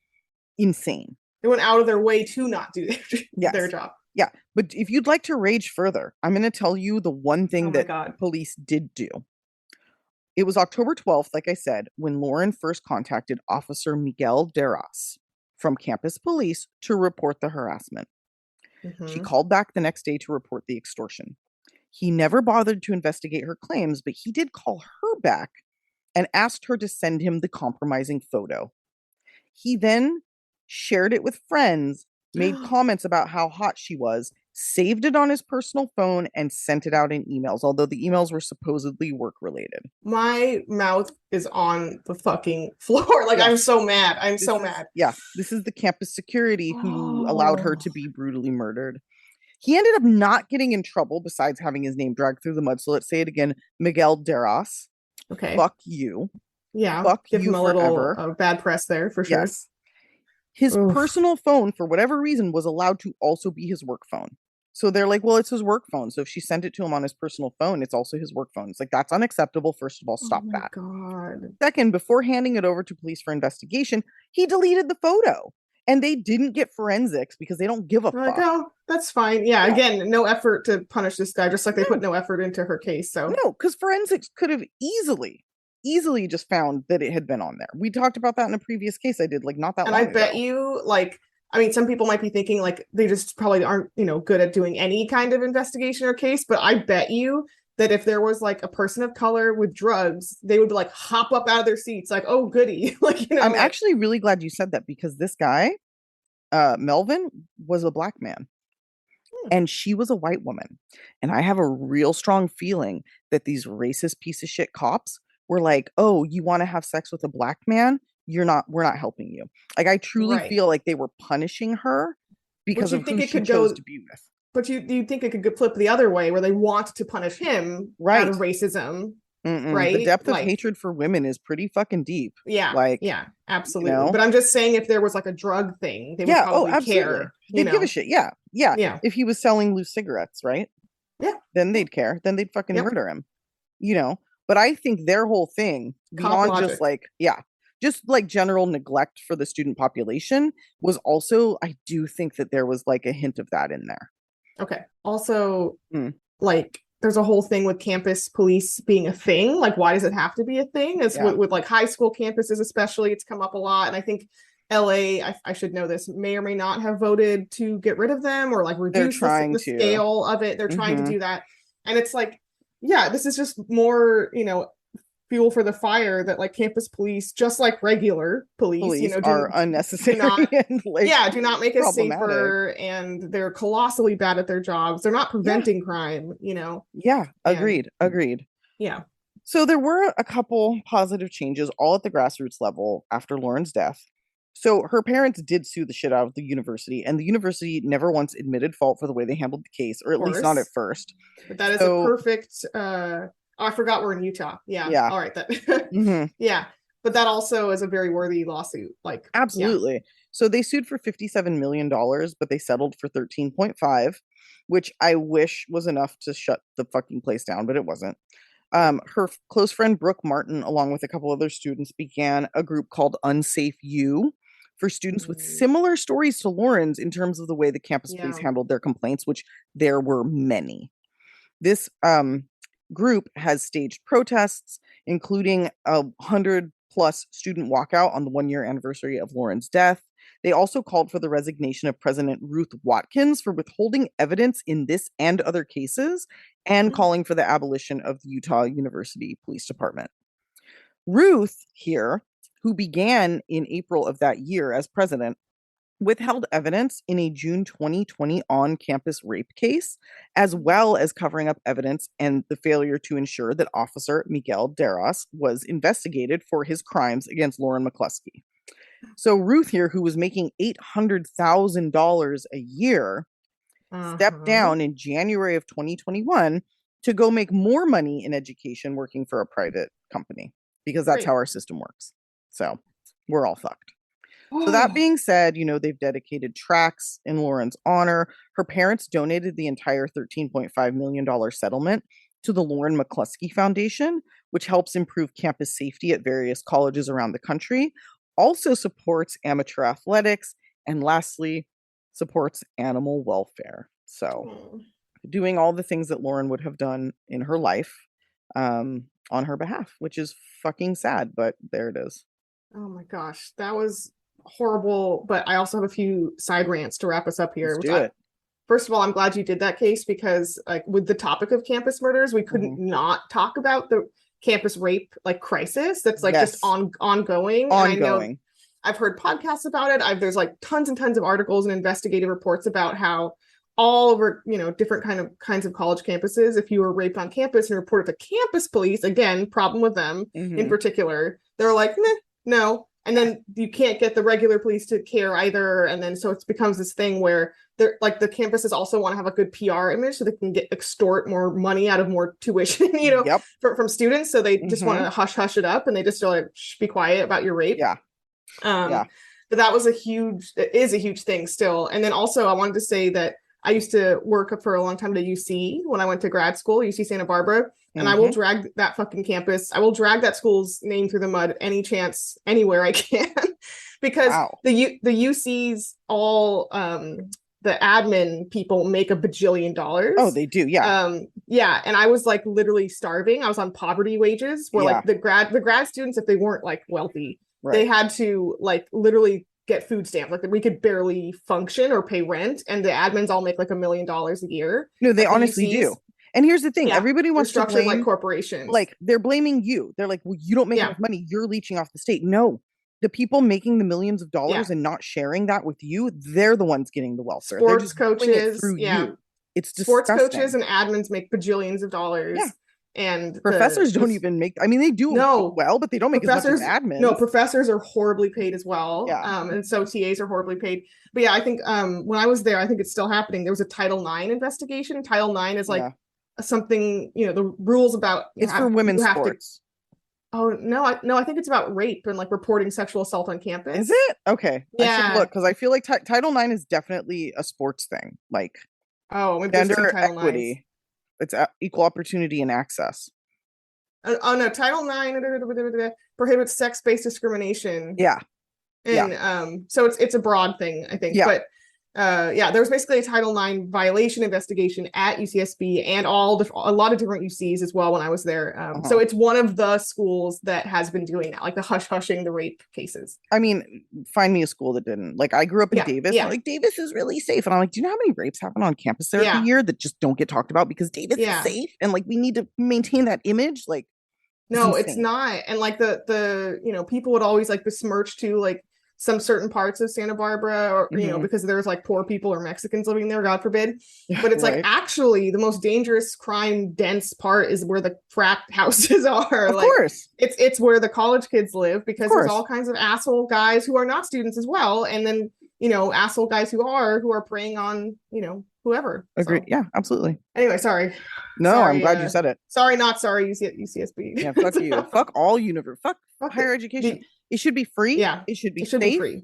Speaker 5: insane.
Speaker 6: They went out of their way to not do their job.
Speaker 5: Yeah. But if you'd like to rage further, I'm going to tell you the one thing that police did do. It was October 12th, like I said, when Lauren first contacted Officer Miguel Deras from campus police to report the harassment. She called back the next day to report the extortion. He never bothered to investigate her claims, but he did call her back and asked her to send him the compromising photo. He then shared it with friends, made comments about how hot she was, saved it on his personal phone, and sent it out in emails, although the emails were supposedly work-related.
Speaker 6: My mouth is on the fucking floor. Like, I'm so mad. I'm so mad.
Speaker 5: Yeah, this is the campus security who allowed her to be brutally murdered. He ended up not getting in trouble besides having his name dragged through the mud. So let's say it again. Miguel Deras.
Speaker 6: Okay.
Speaker 5: Fuck you.
Speaker 6: Yeah.
Speaker 5: Fuck
Speaker 6: give
Speaker 5: you
Speaker 6: him a little bad press there for sure.
Speaker 5: Yes. His personal phone, for whatever reason, was allowed to also be his work phone. So they're like, well, it's his work phone. So if she sent it to him on his personal phone, it's also his work phone. It's like, that's unacceptable. First of all, stop that.
Speaker 6: God.
Speaker 5: Second, before handing it over to police for investigation, he deleted the photo. And they didn't get forensics because they don't give a fuck.
Speaker 6: Like, oh, that's fine. Yeah, again, no effort to punish this guy, just like they put no effort into her case. So
Speaker 5: no, because forensics could have easily just found that it had been on there. We talked about that in a previous case I did, like, not that long ago.
Speaker 6: And I bet you, like, I mean, some people might be thinking, like, they just probably aren't, good at doing any kind of investigation or case, but I bet you that if there was, like, a person of color with drugs, they would, like, hop up out of their seats, like, oh, goody. Like,
Speaker 5: I'm actually really glad you said that, because this guy, Melvin, was a black man. And she was a white woman. And I have a real strong feeling that these racist piece of shit cops were like, oh, you want to have sex with a black man? We're not helping you. Like, I truly feel like they were punishing her because of who she chose to be with.
Speaker 6: But you think it could flip the other way, where they want to punish him out of racism. Right?
Speaker 5: The depth of hatred for women is pretty fucking deep.
Speaker 6: Yeah. Like, yeah, absolutely. But I'm just saying, if there was like a drug thing, they would probably care.
Speaker 5: They'd give a shit. Yeah. If he was selling loose cigarettes, right?
Speaker 6: Yeah.
Speaker 5: Then they'd care. Then they'd fucking murder him. But I think their whole thing, beyond just like general neglect for the student population, was also, I do think that there was like a hint of that in there.
Speaker 6: Okay. Also, like, there's a whole thing with campus police being a thing. Like, why does it have to be a thing? It's with like high school campuses, especially, it's come up a lot. And I think LA, I should know this, may or may not have voted to get rid of them, or like reduce the scale of it. They're trying to do that. And it's like, yeah, this is just more, fuel for the fire that, like, campus police, just like regular police
Speaker 5: are unnecessary.
Speaker 6: Do not make us safer, and they're colossally bad at their jobs. They're not preventing crime,
Speaker 5: Yeah, agreed.
Speaker 6: Yeah.
Speaker 5: So there were a couple positive changes, all at the grassroots level, after Lauren's death. So her parents did sue the shit out of the university, and the university never once admitted fault for the way they handled the case, or at least not at first.
Speaker 6: But that is a perfect I forgot we're in Utah. Yeah. All right. That yeah. But that also is a very worthy lawsuit. Like,
Speaker 5: absolutely. Yeah. So they sued for $57 million, but they settled for 13.5, which I wish was enough to shut the fucking place down, but it wasn't. Her close friend Brooke Martin, along with a couple other students, began a group called Unsafe U for students with similar stories to Lauren's in terms of the way the campus police handled their complaints, which there were many. This group has staged protests, including a 100+ student walkout on the 1-year anniversary of Lauren's death. They also called for the resignation of President Ruth Watkins for withholding evidence in this and other cases, and calling for the abolition of the Utah University Police Department. Ruth here, who began in April of that year as president, withheld evidence in a June 2020 on-campus rape case, as well as covering up evidence and the failure to ensure that Officer Miguel Deras was investigated for his crimes against Lauren McCluskey. So Ruth here, who was making $800,000 a year, stepped down in January of 2021 to go make more money in education working for a private company, because that's how our system works. So we're all fucked. So that being said, they've dedicated tracks in Lauren's honor. Her parents donated the entire $13.5 million settlement to the Lauren McCluskey Foundation, which helps improve campus safety at various colleges around the country, also supports amateur athletics, and lastly, supports animal welfare. So doing all the things that Lauren would have done in her life on her behalf, which is fucking sad, but there it is.
Speaker 6: Oh my gosh, that was horrible. But I also have a few side rants to wrap us up here.
Speaker 5: Let's do it.
Speaker 6: First of all, I'm glad you did that case, because like with the topic of campus murders, we couldn't not talk about the campus rape crisis that's like just ongoing. And I know I've heard podcasts about it. There's like tons and tons of articles and investigative reports about how all over different kinds of college campuses, if you were raped on campus and reported to campus police, again, problem with them in particular, they're like, no. And then you can't get the regular police to care either. And then so it becomes this thing where they're like, the campuses also want to have a good PR image so they can extort more money out of more tuition, from students. So they just want to hush it up, and they just are like, shh, be quiet about your rape. But that was it is a huge thing still. And then also I wanted to say that I used to work for a long time at UC when I went to grad school, UC Santa Barbara. And I will drag that fucking campus. I will drag that school's name through the mud any chance, anywhere I can. because the UCs all the admin people make $1 bajillion.
Speaker 5: Oh, they do, yeah.
Speaker 6: Yeah, and I was like literally starving. I was on poverty wages, where like the grad students, if they weren't like wealthy, they had to like literally get food stamps. Like we could barely function or pay rent, and the admins all make like $1 million a year.
Speaker 5: No, they honestly do. And here's the thing: everybody wants to blame
Speaker 6: like corporations.
Speaker 5: Like they're blaming you. They're like, "Well, you don't make enough money. You're leeching off the state." No, the people making the millions of dollars and not sharing that with you, they're the ones getting the welfare.
Speaker 6: Sports coaches,
Speaker 5: through you. It's
Speaker 6: sports
Speaker 5: disgusting.
Speaker 6: Coaches and admins make bajillions of dollars.
Speaker 5: Yeah.
Speaker 6: And
Speaker 5: professors don't even make. I mean, they do well, but they don't make as much as admins.
Speaker 6: No, professors are horribly paid as well.
Speaker 5: Yeah.
Speaker 6: And so TAs are horribly paid. But yeah, I think when I was there, I think it's still happening. There was a Title IX investigation. Title IX is like something, the rules about.
Speaker 5: It's for women's sports.
Speaker 6: I think it's about rape and like reporting sexual assault on campus.
Speaker 5: Is it? Okay.
Speaker 6: Yeah.
Speaker 5: I should look, because I feel like Title IX is definitely a sports thing. Like gender equity. It's equal opportunity and access.
Speaker 6: No, Title IX prohibits sex-based discrimination.
Speaker 5: Yeah.
Speaker 6: And so it's a broad thing, I think. Yeah. But there was basically a Title IX violation investigation at UCSB and a lot of different UCs as well when I was there. So it's one of the schools that has been doing that, like the hushing the rape cases.
Speaker 5: I mean, find me a school that didn't. Like I grew up in Davis. Yeah. Like Davis is really safe, and I'm like, do you know how many rapes happen on campus there every year that just don't get talked about because Davis is safe, and like we need to maintain that image. Like,
Speaker 6: no, it's not. And like the people would always like besmirch to like some certain parts of Santa Barbara, or because there's like poor people or Mexicans living there, God forbid. But it's like actually the most dangerous crime dense part is where the frat houses are.
Speaker 5: Of course.
Speaker 6: It's where the college kids live, because there's all kinds of asshole guys who are not students as well. And then, asshole guys who are preying on, whoever.
Speaker 5: Agree. So. Yeah, absolutely.
Speaker 6: Anyway, sorry.
Speaker 5: No, sorry, I'm glad you said it.
Speaker 6: Sorry, not sorry, UCSB.
Speaker 5: Yeah, fuck you. Fuck all fuck higher education. It should be free.
Speaker 6: Yeah.
Speaker 5: It should be
Speaker 6: free.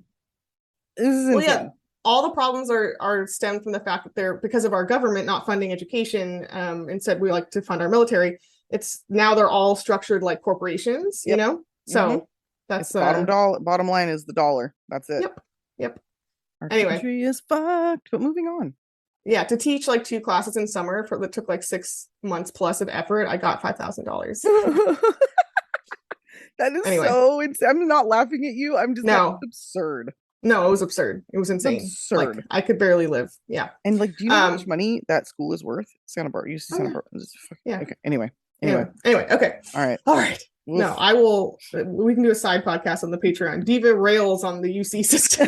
Speaker 5: This is insane.
Speaker 6: All the problems are stemmed from the fact that they're, because of our government not funding education, instead we like to fund our military. It's now they're all structured like corporations, So that's
Speaker 5: bottom line is the dollar. That's it.
Speaker 6: Yep.
Speaker 5: Our country is fucked. But moving on.
Speaker 6: Yeah, to teach like 2 classes in summer that took like 6 months plus of effort, I got $5,000.
Speaker 5: That is so insane. I'm not laughing at you. I'm just that's absurd.
Speaker 6: No, it was absurd. It was insane. Absurd. Like, I could barely live. Yeah.
Speaker 5: And like, do you know how much money that school is worth? Santa Barbara. Santa Barbara.
Speaker 6: Yeah.
Speaker 5: Okay. Anyway.
Speaker 6: Okay.
Speaker 5: All right.
Speaker 6: Oof. No, I will. We can do a side podcast on the Patreon. Diva rails on the UC system.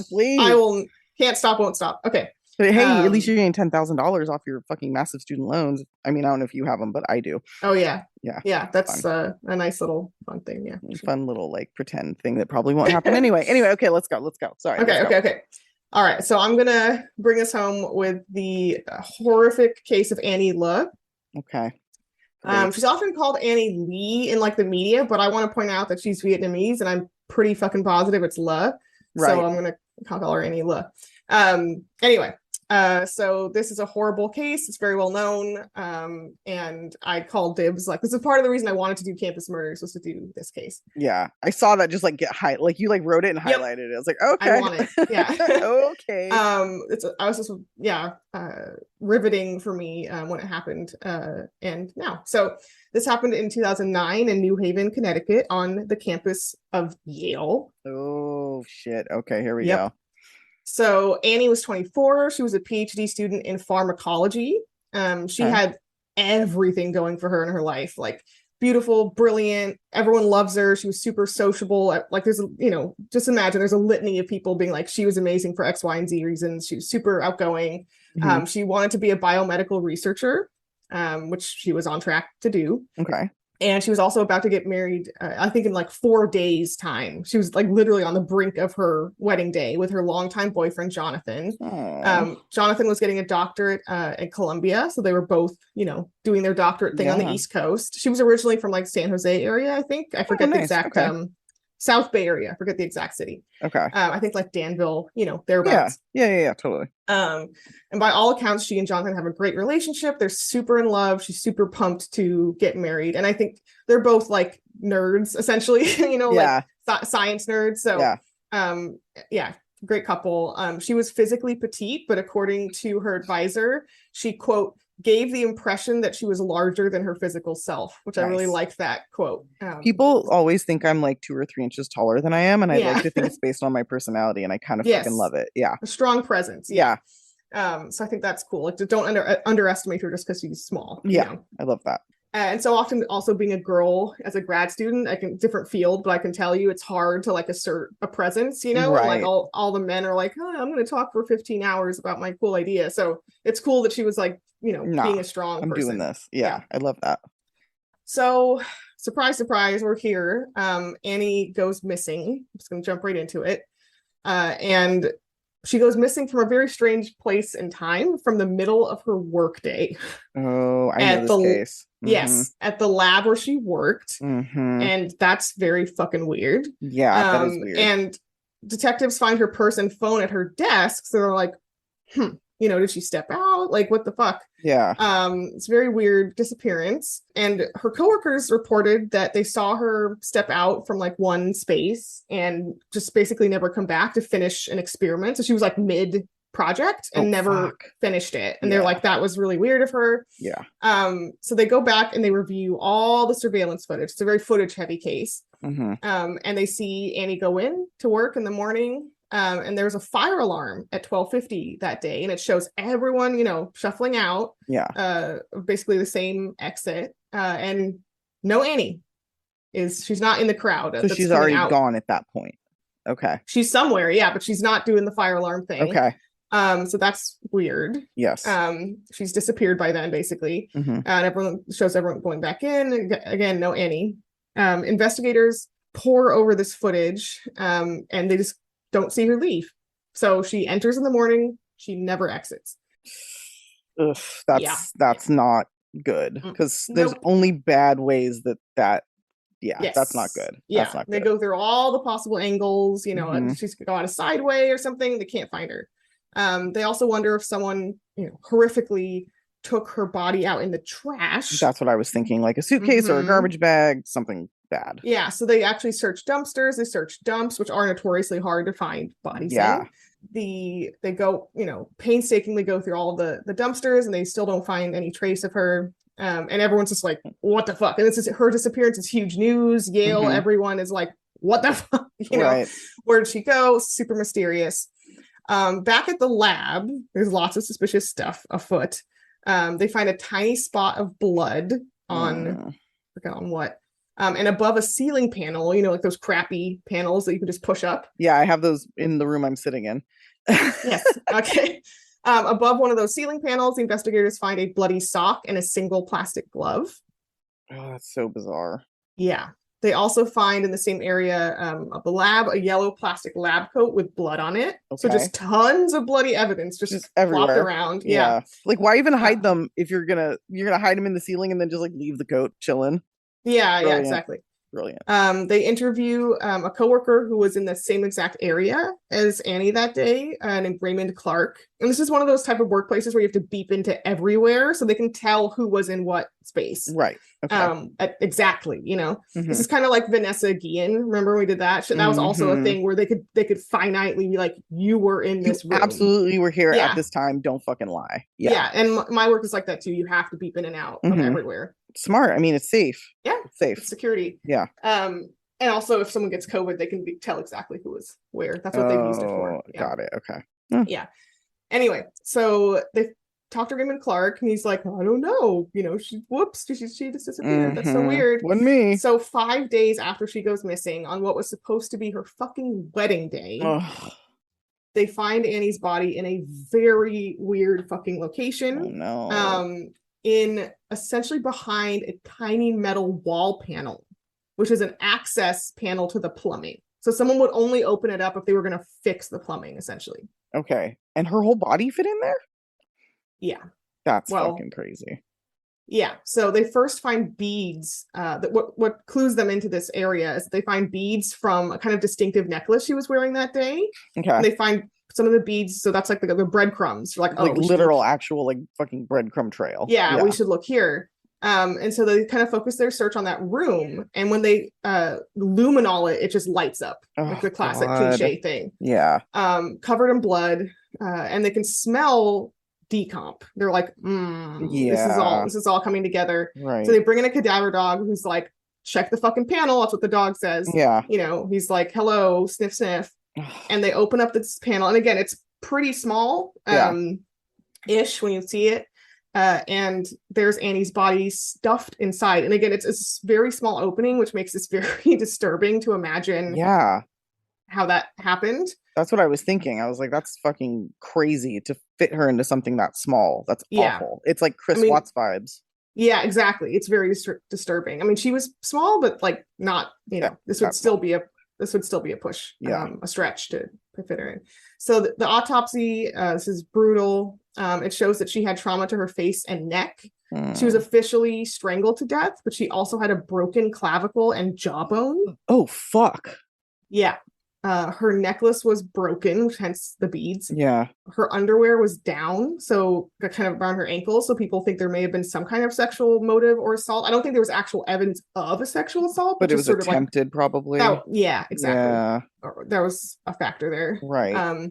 Speaker 5: Please.
Speaker 6: Can't stop, won't stop. Okay.
Speaker 5: But hey, at least you're getting $10,000 off your fucking massive student loans. I mean, I don't know if you have them, but I do.
Speaker 6: Oh yeah.
Speaker 5: Yeah.
Speaker 6: That's a nice little fun thing. Yeah.
Speaker 5: Fun little like pretend thing that probably won't happen anyway. Okay, let's go. Sorry.
Speaker 6: Okay. All right. So I'm gonna bring us home with the horrific case of Annie Le.
Speaker 5: Okay.
Speaker 6: She's often called Annie Lee in like the media, but I want to point out that she's Vietnamese, and I'm pretty fucking positive it's Le. Right. So I'm gonna call her Annie Le. Anyway. So this is a horrible case. It's very well known. And I called dibs. Like, this is part of the reason I wanted to do campus murders, was to do this case.
Speaker 5: Yeah. I saw that just like get like you like wrote it and highlighted it. I was like, okay.
Speaker 6: I want it. Yeah.
Speaker 5: Okay.
Speaker 6: I was just, riveting for me, when it happened. And now, so this happened in 2009 in New Haven, Connecticut, on the campus of Yale.
Speaker 5: Oh shit. Okay. Here we go.
Speaker 6: So Annie was 24. She was a PhD student in pharmacology. She had everything going for her in her life, like beautiful, brilliant. Everyone loves her. She was super sociable. Like there's, just imagine there's a litany of people being like, she was amazing for X, Y, and Z reasons. She was super outgoing. Mm-hmm. She wanted to be a biomedical researcher, which she was on track to do.
Speaker 5: Okay.
Speaker 6: And she was also about to get married, I think in like 4 days time. She was like literally on the brink of her wedding day with her longtime boyfriend, Jonathan. Jonathan was getting a doctorate at Columbia. So they were both, doing their doctorate thing on the East Coast. She was originally from like San Jose area, I think. I forget the exact South Bay area. I forget the exact city.
Speaker 5: Okay.
Speaker 6: I think like Danville, thereabouts.
Speaker 5: Yeah, totally.
Speaker 6: And by all accounts, she and Jonathan have a great relationship. They're super in love. She's super pumped to get married. And I think they're both like nerds, essentially, like science nerds. So, great couple. She was physically petite, but according to her advisor, she, quote, gave the impression that she was larger than her physical self, which I really liked that quote.
Speaker 5: People always think I'm like 2 or 3 inches taller than I am, and I like to think it's based on my personality, and I kind of fucking love it. Yeah,
Speaker 6: a strong presence. Yeah. So I think that's cool. Like, don't underestimate her just because she's small.
Speaker 5: I love that.
Speaker 6: And so often, also being a girl as a grad student, different field, but I can tell you it's hard to like assert a presence, right. And like all the men are like, oh, I'm going to talk for 15 hours about my cool idea. So it's cool that she was like, being a strong person.
Speaker 5: Doing this. Yeah, I love that.
Speaker 6: So surprise, surprise, we're here. Annie goes missing. I'm just going to jump right into it. And she goes missing from a very strange place and time from the middle of her workday.
Speaker 5: Oh, I know this case.
Speaker 6: Yes, at the lab where she worked. And that's very fucking weird.
Speaker 5: Yeah, that is weird.
Speaker 6: And detectives find her purse and phone at her desk. So they're like, did she step out? Like, what the fuck?
Speaker 5: Yeah.
Speaker 6: It's a very weird disappearance. And her coworkers reported that they saw her step out from like one space and just basically never come back to finish an experiment. So she was like mid project and never finished it. And they're like, that was really weird of her.
Speaker 5: Yeah.
Speaker 6: So they go back and they review all the surveillance footage. It's a very footage heavy case. And they see Annie go in to work in the morning. And there's a fire alarm at 12:50 that day, and it shows everyone, shuffling out.
Speaker 5: Yeah.
Speaker 6: Basically the same exit. And no Annie. She's not in the crowd.
Speaker 5: So she's already gone at that point. Okay.
Speaker 6: She's somewhere, but she's not doing the fire alarm thing.
Speaker 5: Okay.
Speaker 6: So that's weird.
Speaker 5: Yes.
Speaker 6: She's disappeared by then, basically. And everyone going back in. Again, no Annie. Investigators pore over this footage, and they just don't see her leave. So she enters in the morning. She never exits.
Speaker 5: Ugh, that's not good, because there's only bad ways that that's not good.
Speaker 6: Yeah,
Speaker 5: that's not good.
Speaker 6: They go through all the possible angles. She's gone a side way or something. They can't find her. They also wonder if someone horrifically took her body out in the trash.
Speaker 5: That's what I was thinking, like a suitcase or a garbage bag, something bad.
Speaker 6: Yeah, so they actually search dumpsters. They search dumps, which are notoriously hard to find bodies in. They go, painstakingly go through all of the dumpsters, and they still don't find any trace of her. And everyone's just like, what the fuck? And this is her disappearance is huge news. Yale, everyone is like, what the fuck? Where did she go? Super mysterious. Back at the lab, there's lots of suspicious stuff afoot. They find a tiny spot of blood on, I forgot on what. And above a ceiling panel, like those crappy panels that you can just push up.
Speaker 5: Yeah, I have those in the room I'm sitting in.
Speaker 6: Yes. Okay. Above one of those ceiling panels, the investigators find a bloody sock and a single plastic glove.
Speaker 5: Oh, that's so bizarre.
Speaker 6: Yeah. They also find in the same area of the lab a yellow plastic lab coat with blood on it. Okay. So just tons of bloody evidence just everywhere. Flopped around. Yeah.
Speaker 5: Like, why even hide them if you're gonna hide them in the ceiling and then just like leave the coat chilling?
Speaker 6: Yeah, Brilliant. Yeah, exactly.
Speaker 5: Brilliant.
Speaker 6: They interview a coworker who was in the same exact area as Annie that day, named Raymond Clark. And this is one of those type of workplaces where you have to beep into everywhere so they can tell who was in what space.
Speaker 5: Right. Okay.
Speaker 6: Exactly. This is kind of like Vanessa Guillen. Remember when we did that? That was also a thing where they could finitely be like, you were in this room.
Speaker 5: Absolutely were here at this time. Don't fucking lie.
Speaker 6: Yeah. And my work is like that too. You have to beep in and out of everywhere.
Speaker 5: Smart. I mean, it's safe.
Speaker 6: Yeah,
Speaker 5: it's safe.
Speaker 6: It's security.
Speaker 5: Yeah.
Speaker 6: And also, if someone gets COVID, they can tell exactly who was where. That's what they've used it for.
Speaker 5: Yeah. Got it. Okay.
Speaker 6: Yeah. Anyway, so they talked to Raymond Clark, and he's like, I don't know. She just disappeared. That's so weird.
Speaker 5: Wasn't me.
Speaker 6: So 5 days after she goes missing, on what was supposed to be her fucking wedding day, they find Annie's body in a very weird fucking location.
Speaker 5: Oh, no.
Speaker 6: In essentially behind a tiny metal wall panel, which is an access panel to the plumbing. So someone would only open it up if they were going to fix the plumbing, essentially.
Speaker 5: Okay. And her whole body fit in there?
Speaker 6: Yeah.
Speaker 5: That's fucking crazy.
Speaker 6: Yeah, so they first find beads. What clues them into this area is they find beads from a kind of distinctive necklace she was wearing that day.
Speaker 5: Okay.
Speaker 6: And they find some of the beads, so that's like the breadcrumbs. Like
Speaker 5: literal, actual, like fucking breadcrumb trail.
Speaker 6: Yeah, we should look here. And so they kind of focus their search on that room, and when they luminol it, it just lights up, like the classic cliche thing.
Speaker 5: Yeah.
Speaker 6: Covered in blood, and they can smell decomp. They're like, this is all coming together.
Speaker 5: Right.
Speaker 6: So they bring in a cadaver dog who's like, check the fucking panel. That's what the dog says.
Speaker 5: Yeah.
Speaker 6: He's like, hello, sniff, sniff. And they open up this panel. And again, it's pretty small ish when you see it. And there's Annie's body stuffed inside. And again, it's a very small opening, which makes this very disturbing to imagine how that happened.
Speaker 5: That's what I was thinking. I was like, that's fucking crazy to fit her into something that small. That's awful. It's like Chris Watts vibes.
Speaker 6: Yeah, exactly. It's very disturbing. I mean, she was small, but like not, this would still be a push, a stretch to fit her in. So the autopsy, this is brutal. It shows that she had trauma to her face and neck. She was officially strangled to death, but she also had a broken clavicle and jawbone.
Speaker 5: Oh, fuck.
Speaker 6: Yeah. Her necklace was broken, hence the beads.
Speaker 5: Yeah.
Speaker 6: Her underwear was down, so kind of around her ankles. So people think there may have been some kind of sexual motive or assault. I don't think there was actual evidence of a sexual assault,
Speaker 5: but it was sort attempted, of probably.
Speaker 6: Yeah, exactly. Yeah. There was a factor there,
Speaker 5: right?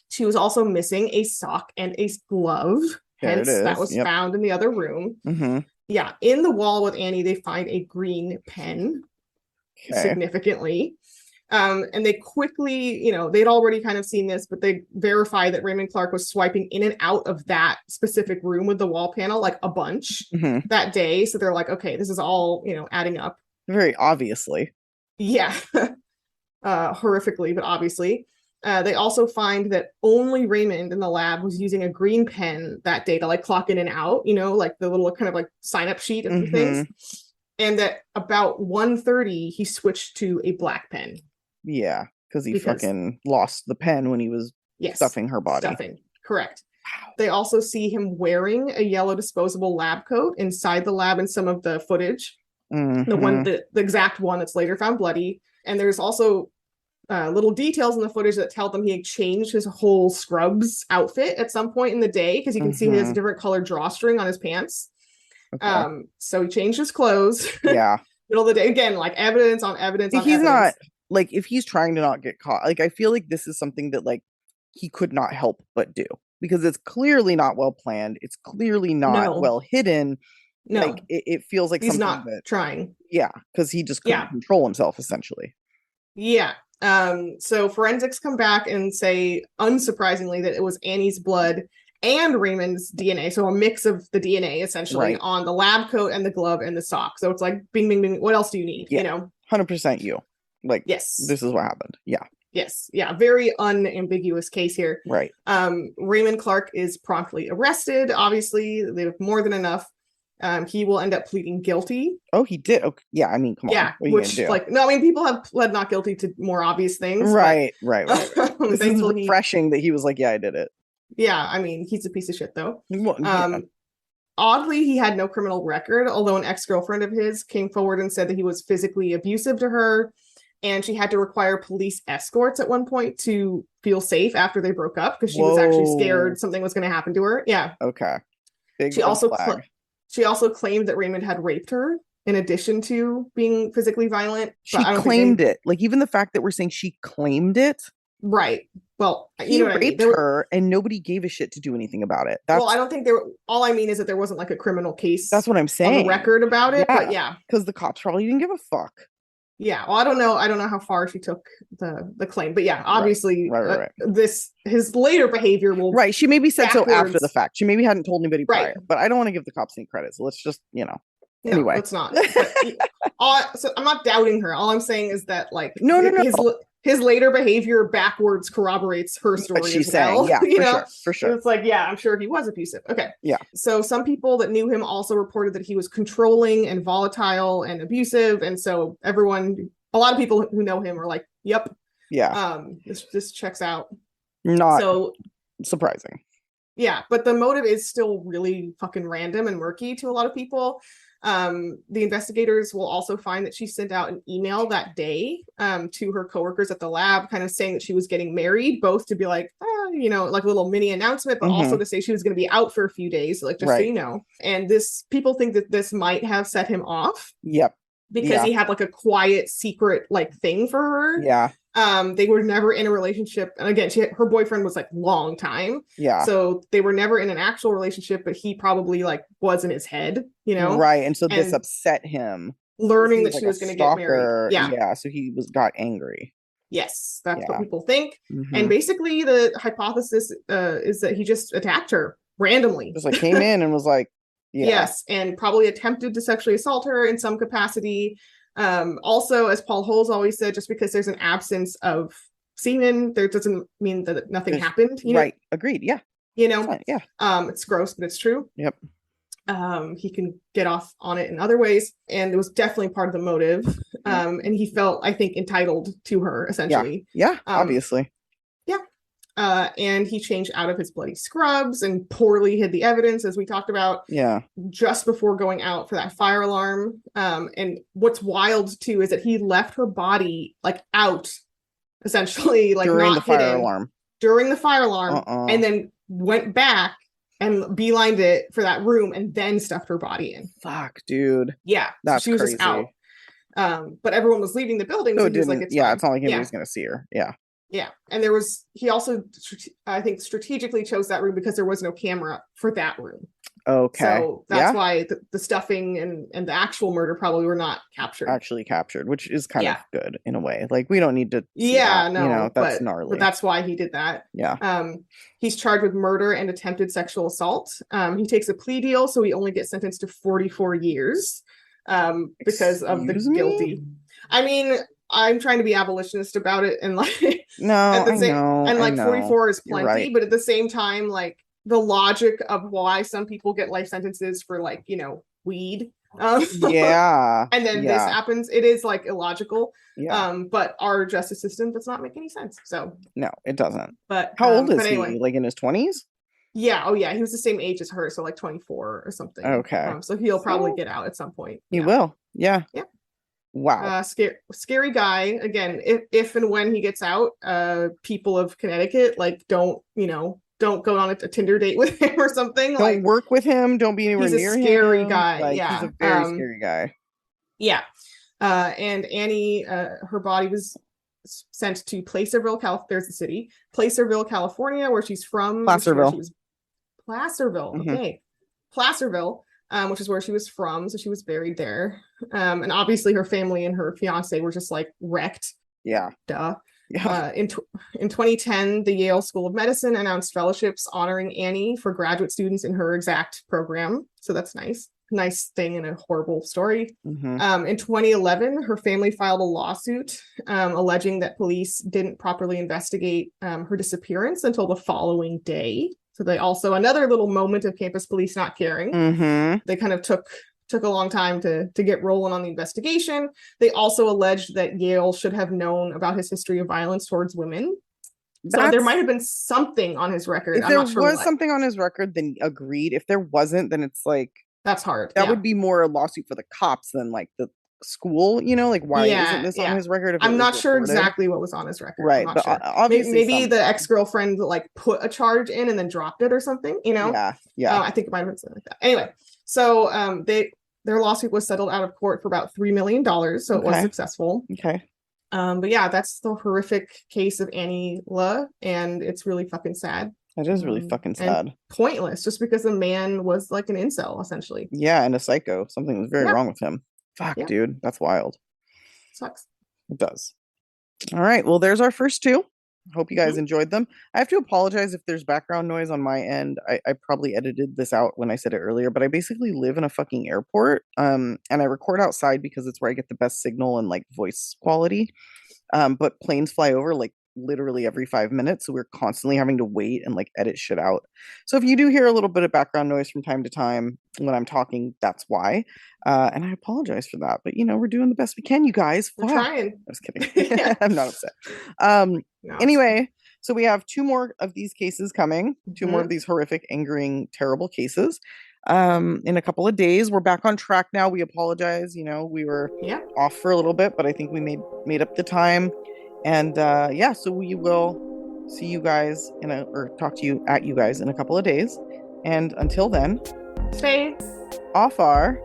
Speaker 6: She was also missing a sock and a glove. Hence, that was found in the other room.
Speaker 5: Mm-hmm.
Speaker 6: Yeah, in the wall with Annie, they find a green pen. Significantly. And they quickly, they'd already kind of seen this, but they verify that Raymond Clark was swiping in and out of that specific room with the wall panel, like a bunch that day. So they're like, okay, this is all, adding up.
Speaker 5: Very obviously.
Speaker 6: Yeah. Horrifically, but obviously. They also find that only Raymond in the lab was using a green pen that day to like clock in and out, like the little kind of like sign up sheet and things. And that about 1:30, he switched to a black pen.
Speaker 5: Yeah, because he fucking lost the pen when he was stuffing her body.
Speaker 6: Correct. Wow. They also see him wearing a yellow disposable lab coat inside the lab in some of the footage. The exact one that's later found bloody. And there's also little details in the footage that tell them he had changed his whole Scrubs outfit at some point in the day, because you can see he has a different colored drawstring on his pants. Okay. So he changed his clothes.
Speaker 5: Yeah.
Speaker 6: Middle of the day. Again, like evidence on evidence on
Speaker 5: he's
Speaker 6: evidence.
Speaker 5: Not like, if he's trying to not get caught, like I feel like this is something that like he could not help but do, because it's clearly not well planned. It's clearly not well hidden.
Speaker 6: No,
Speaker 5: like it feels like
Speaker 6: he's
Speaker 5: something
Speaker 6: not trying.
Speaker 5: Yeah, because he just couldn't control himself, essentially.
Speaker 6: Yeah. So forensics come back and say, unsurprisingly, that it was Annie's blood and Raymond's DNA. So a mix of the DNA essentially on the lab coat and the glove and the sock. So it's like, bing, bing, bing. What else do you need?
Speaker 5: 100% you. Like, yes, this is what happened. Yeah.
Speaker 6: Yes. Yeah. Very unambiguous case here.
Speaker 5: Right.
Speaker 6: Raymond Clark is promptly arrested. Obviously, they have more than enough. He will end up pleading guilty.
Speaker 5: Oh, he did. Okay. Yeah. I mean, come on.
Speaker 6: Yeah. Which, like, no, I mean, people have pled not guilty to more obvious things.
Speaker 5: Right. This is refreshing that he was like, yeah, I did it.
Speaker 6: Yeah. I mean, he's a piece of shit, though.
Speaker 5: Well,
Speaker 6: oddly, he had no criminal record, although an ex-girlfriend of his came forward and said that he was physically abusive to her. And she had to require police escorts at one point to feel safe after they broke up, because she was actually scared something was going to happen to her. Yeah.
Speaker 5: Okay.
Speaker 6: She also claimed that Raymond had raped her in addition to being physically violent.
Speaker 5: She claimed it. Like, even the fact that we're saying she claimed it.
Speaker 6: Right. Well,
Speaker 5: he raped her and nobody gave a shit to do anything about it.
Speaker 6: Well, I don't think all I mean is that there wasn't like a criminal case.
Speaker 5: That's what I'm saying.
Speaker 6: On the record about it. But yeah.
Speaker 5: Because the cops probably didn't give a fuck.
Speaker 6: Yeah, well, I don't know how far she took the claim, but yeah, obviously, his later behavior will.
Speaker 5: Right, she maybe said so after the fact. She maybe hadn't told anybody prior, but I don't want to give the cops any credit. So let's just, anyway,
Speaker 6: let's not. So I'm not doubting her. All I'm saying is that, like,
Speaker 5: no.
Speaker 6: His later behavior backwards corroborates her story. What she's saying,
Speaker 5: for sure.
Speaker 6: It's like, yeah, I'm sure he was abusive. Okay,
Speaker 5: yeah.
Speaker 6: So some people that knew him also reported that he was controlling and volatile and abusive, and so a lot of people who know him are like, "Yep,
Speaker 5: yeah,
Speaker 6: this checks out."
Speaker 5: Not surprising.
Speaker 6: Yeah, but the motive is still really fucking random and murky to a lot of people. The investigators will also find that she sent out an email that day to her coworkers at the lab, kind of saying that she was getting married, both to be like, like a little mini announcement, but also to say she was going to be out for a few days, like, just so you know. And people think that this might have set him off.
Speaker 5: Yep.
Speaker 6: Because he had like a quiet secret like thing for her.
Speaker 5: Yeah.
Speaker 6: They were never in a relationship. And again, her boyfriend was like long time.
Speaker 5: Yeah.
Speaker 6: So they were never in an actual relationship, but he probably like was in his head,
Speaker 5: Right. And so this upset him.
Speaker 6: Learning that she was going to get married. Yeah.
Speaker 5: Yeah. So he got angry.
Speaker 6: Yes. That's what people think. And basically the hypothesis is that he just attacked her randomly.
Speaker 5: Just like came in and was like,
Speaker 6: Yes. And probably attempted to sexually assault her in some capacity. Also, as Paul Holes always said, just because there's an absence of semen, there doesn't mean that nothing happened.
Speaker 5: Right. Agreed. Yeah.
Speaker 6: Yeah. It's gross, but it's true.
Speaker 5: Yep.
Speaker 6: He can get off on it in other ways, and it was definitely part of the motive. And he felt, I think, entitled to her essentially.
Speaker 5: Yeah. Obviously.
Speaker 6: And he changed out of his bloody scrubs and poorly hid the evidence, as we talked about.
Speaker 5: Yeah.
Speaker 6: Just before going out for that fire alarm. And what's wild too is that he left her body like out, essentially, like
Speaker 5: during
Speaker 6: not
Speaker 5: the fire alarm.
Speaker 6: During the fire alarm, and then went back and beelined it for that room, and then stuffed her body in.
Speaker 5: Fuck, dude.
Speaker 6: Yeah,
Speaker 5: that's
Speaker 6: so she was
Speaker 5: crazy.
Speaker 6: Just out. But everyone was leaving the building, so he was like, "It's fine."
Speaker 5: It's not like anybody's gonna see her. Yeah.
Speaker 6: Yeah. And he also, I think, strategically chose that room because there was no camera for that room.
Speaker 5: Okay.
Speaker 6: So that's why the stuffing and the actual murder probably were not
Speaker 5: actually captured, which is kind of good in a way. Like, we don't need to see that's gnarly.
Speaker 6: But that's why he did that.
Speaker 5: Yeah.
Speaker 6: He's charged with murder and attempted sexual assault. He takes a plea deal, so he only gets sentenced to 44 years because of the guilty. I mean, I'm trying to be abolitionist about it, and like
Speaker 5: I know,
Speaker 6: and like 44 is plenty,
Speaker 5: right.
Speaker 6: But at the same time, like the logic of why some people get life sentences for like weed, and then this happens, it is like illogical. But our justice system does not make any sense. So
Speaker 5: no, it doesn't.
Speaker 6: But
Speaker 5: how old is he? Like in his 20s?
Speaker 6: Yeah. Oh yeah, he was the same age as her, so like 24 or something.
Speaker 5: Okay.
Speaker 6: So he'll probably get out at some point.
Speaker 5: He will. Yeah. Wow.
Speaker 6: Scary guy. Again, if and when he gets out, people of Connecticut, like, don't go on a Tinder date with him or something.
Speaker 5: Don't work with him. Don't be anywhere near him.
Speaker 6: He's a scary guy.
Speaker 5: Like, he's a very scary guy.
Speaker 6: Yeah. And Annie, her body was sent to Placerville, There's the city. Placerville, California, where she's from.
Speaker 5: Placerville.
Speaker 6: Placerville. Okay. Placerville. Which is where she was from, so she was buried there. And obviously her family and her fiance were just like wrecked.
Speaker 5: Yeah.
Speaker 6: Duh. Yeah. In 2010, the Yale School of Medicine announced fellowships honoring Annie for graduate students in her exact program. So that's nice. Nice thing in a horrible story. In 2011, her family filed a lawsuit alleging that police didn't properly investigate her disappearance until the following day. So they also, another little moment of campus police not caring. They kind of took a long time to get rolling on the investigation. They also alleged that Yale should have known about his history of violence towards women. So there might have been something on his record.
Speaker 5: If there was something on his record, then agreed. If there wasn't, then it's like,
Speaker 6: that's hard.
Speaker 5: That would be more a lawsuit for the cops than like the school, like why isn't this on his record?
Speaker 6: I'm not sure exactly what was on his record.
Speaker 5: Right, but sure. Obviously
Speaker 6: maybe the ex-girlfriend like put a charge in and then dropped it or something,
Speaker 5: Yeah.
Speaker 6: I think it might have been something like that. Anyway, so their lawsuit was settled out of court for about $3 million, so it was successful.
Speaker 5: Okay.
Speaker 6: But yeah, that's the horrific case of Annie La, and it's really fucking sad.
Speaker 5: It is really fucking sad.
Speaker 6: And pointless, just because the man was like an incel, essentially.
Speaker 5: Yeah, and a psycho. Something was very wrong with him. Fuck, dude. That's wild.
Speaker 6: Sucks.
Speaker 5: It does. All right. Well, there's our first two. Hope you guys enjoyed them. I have to apologize if there's background noise on my end. I probably edited this out when I said it earlier, but I basically live in a fucking airport. And I record outside because it's where I get the best signal and like voice quality. But planes fly over like literally every 5 minutes, so we're constantly having to wait and like edit shit out. So if you do hear a little bit of background noise from time to time when I'm talking, that's why. And I apologize for that, but we're doing the best we can, you guys.
Speaker 6: We're trying.
Speaker 5: I was kidding. I'm not upset. Anyway, So we have 2 more of these cases coming, 2 more of these horrific, angering, terrible cases. In a couple of days. We're back on track now. We apologize. We were off for a little bit, but I think we made up the time. And so we will see you guys or talk to you guys in a couple of days. And until then,
Speaker 6: stay
Speaker 5: off our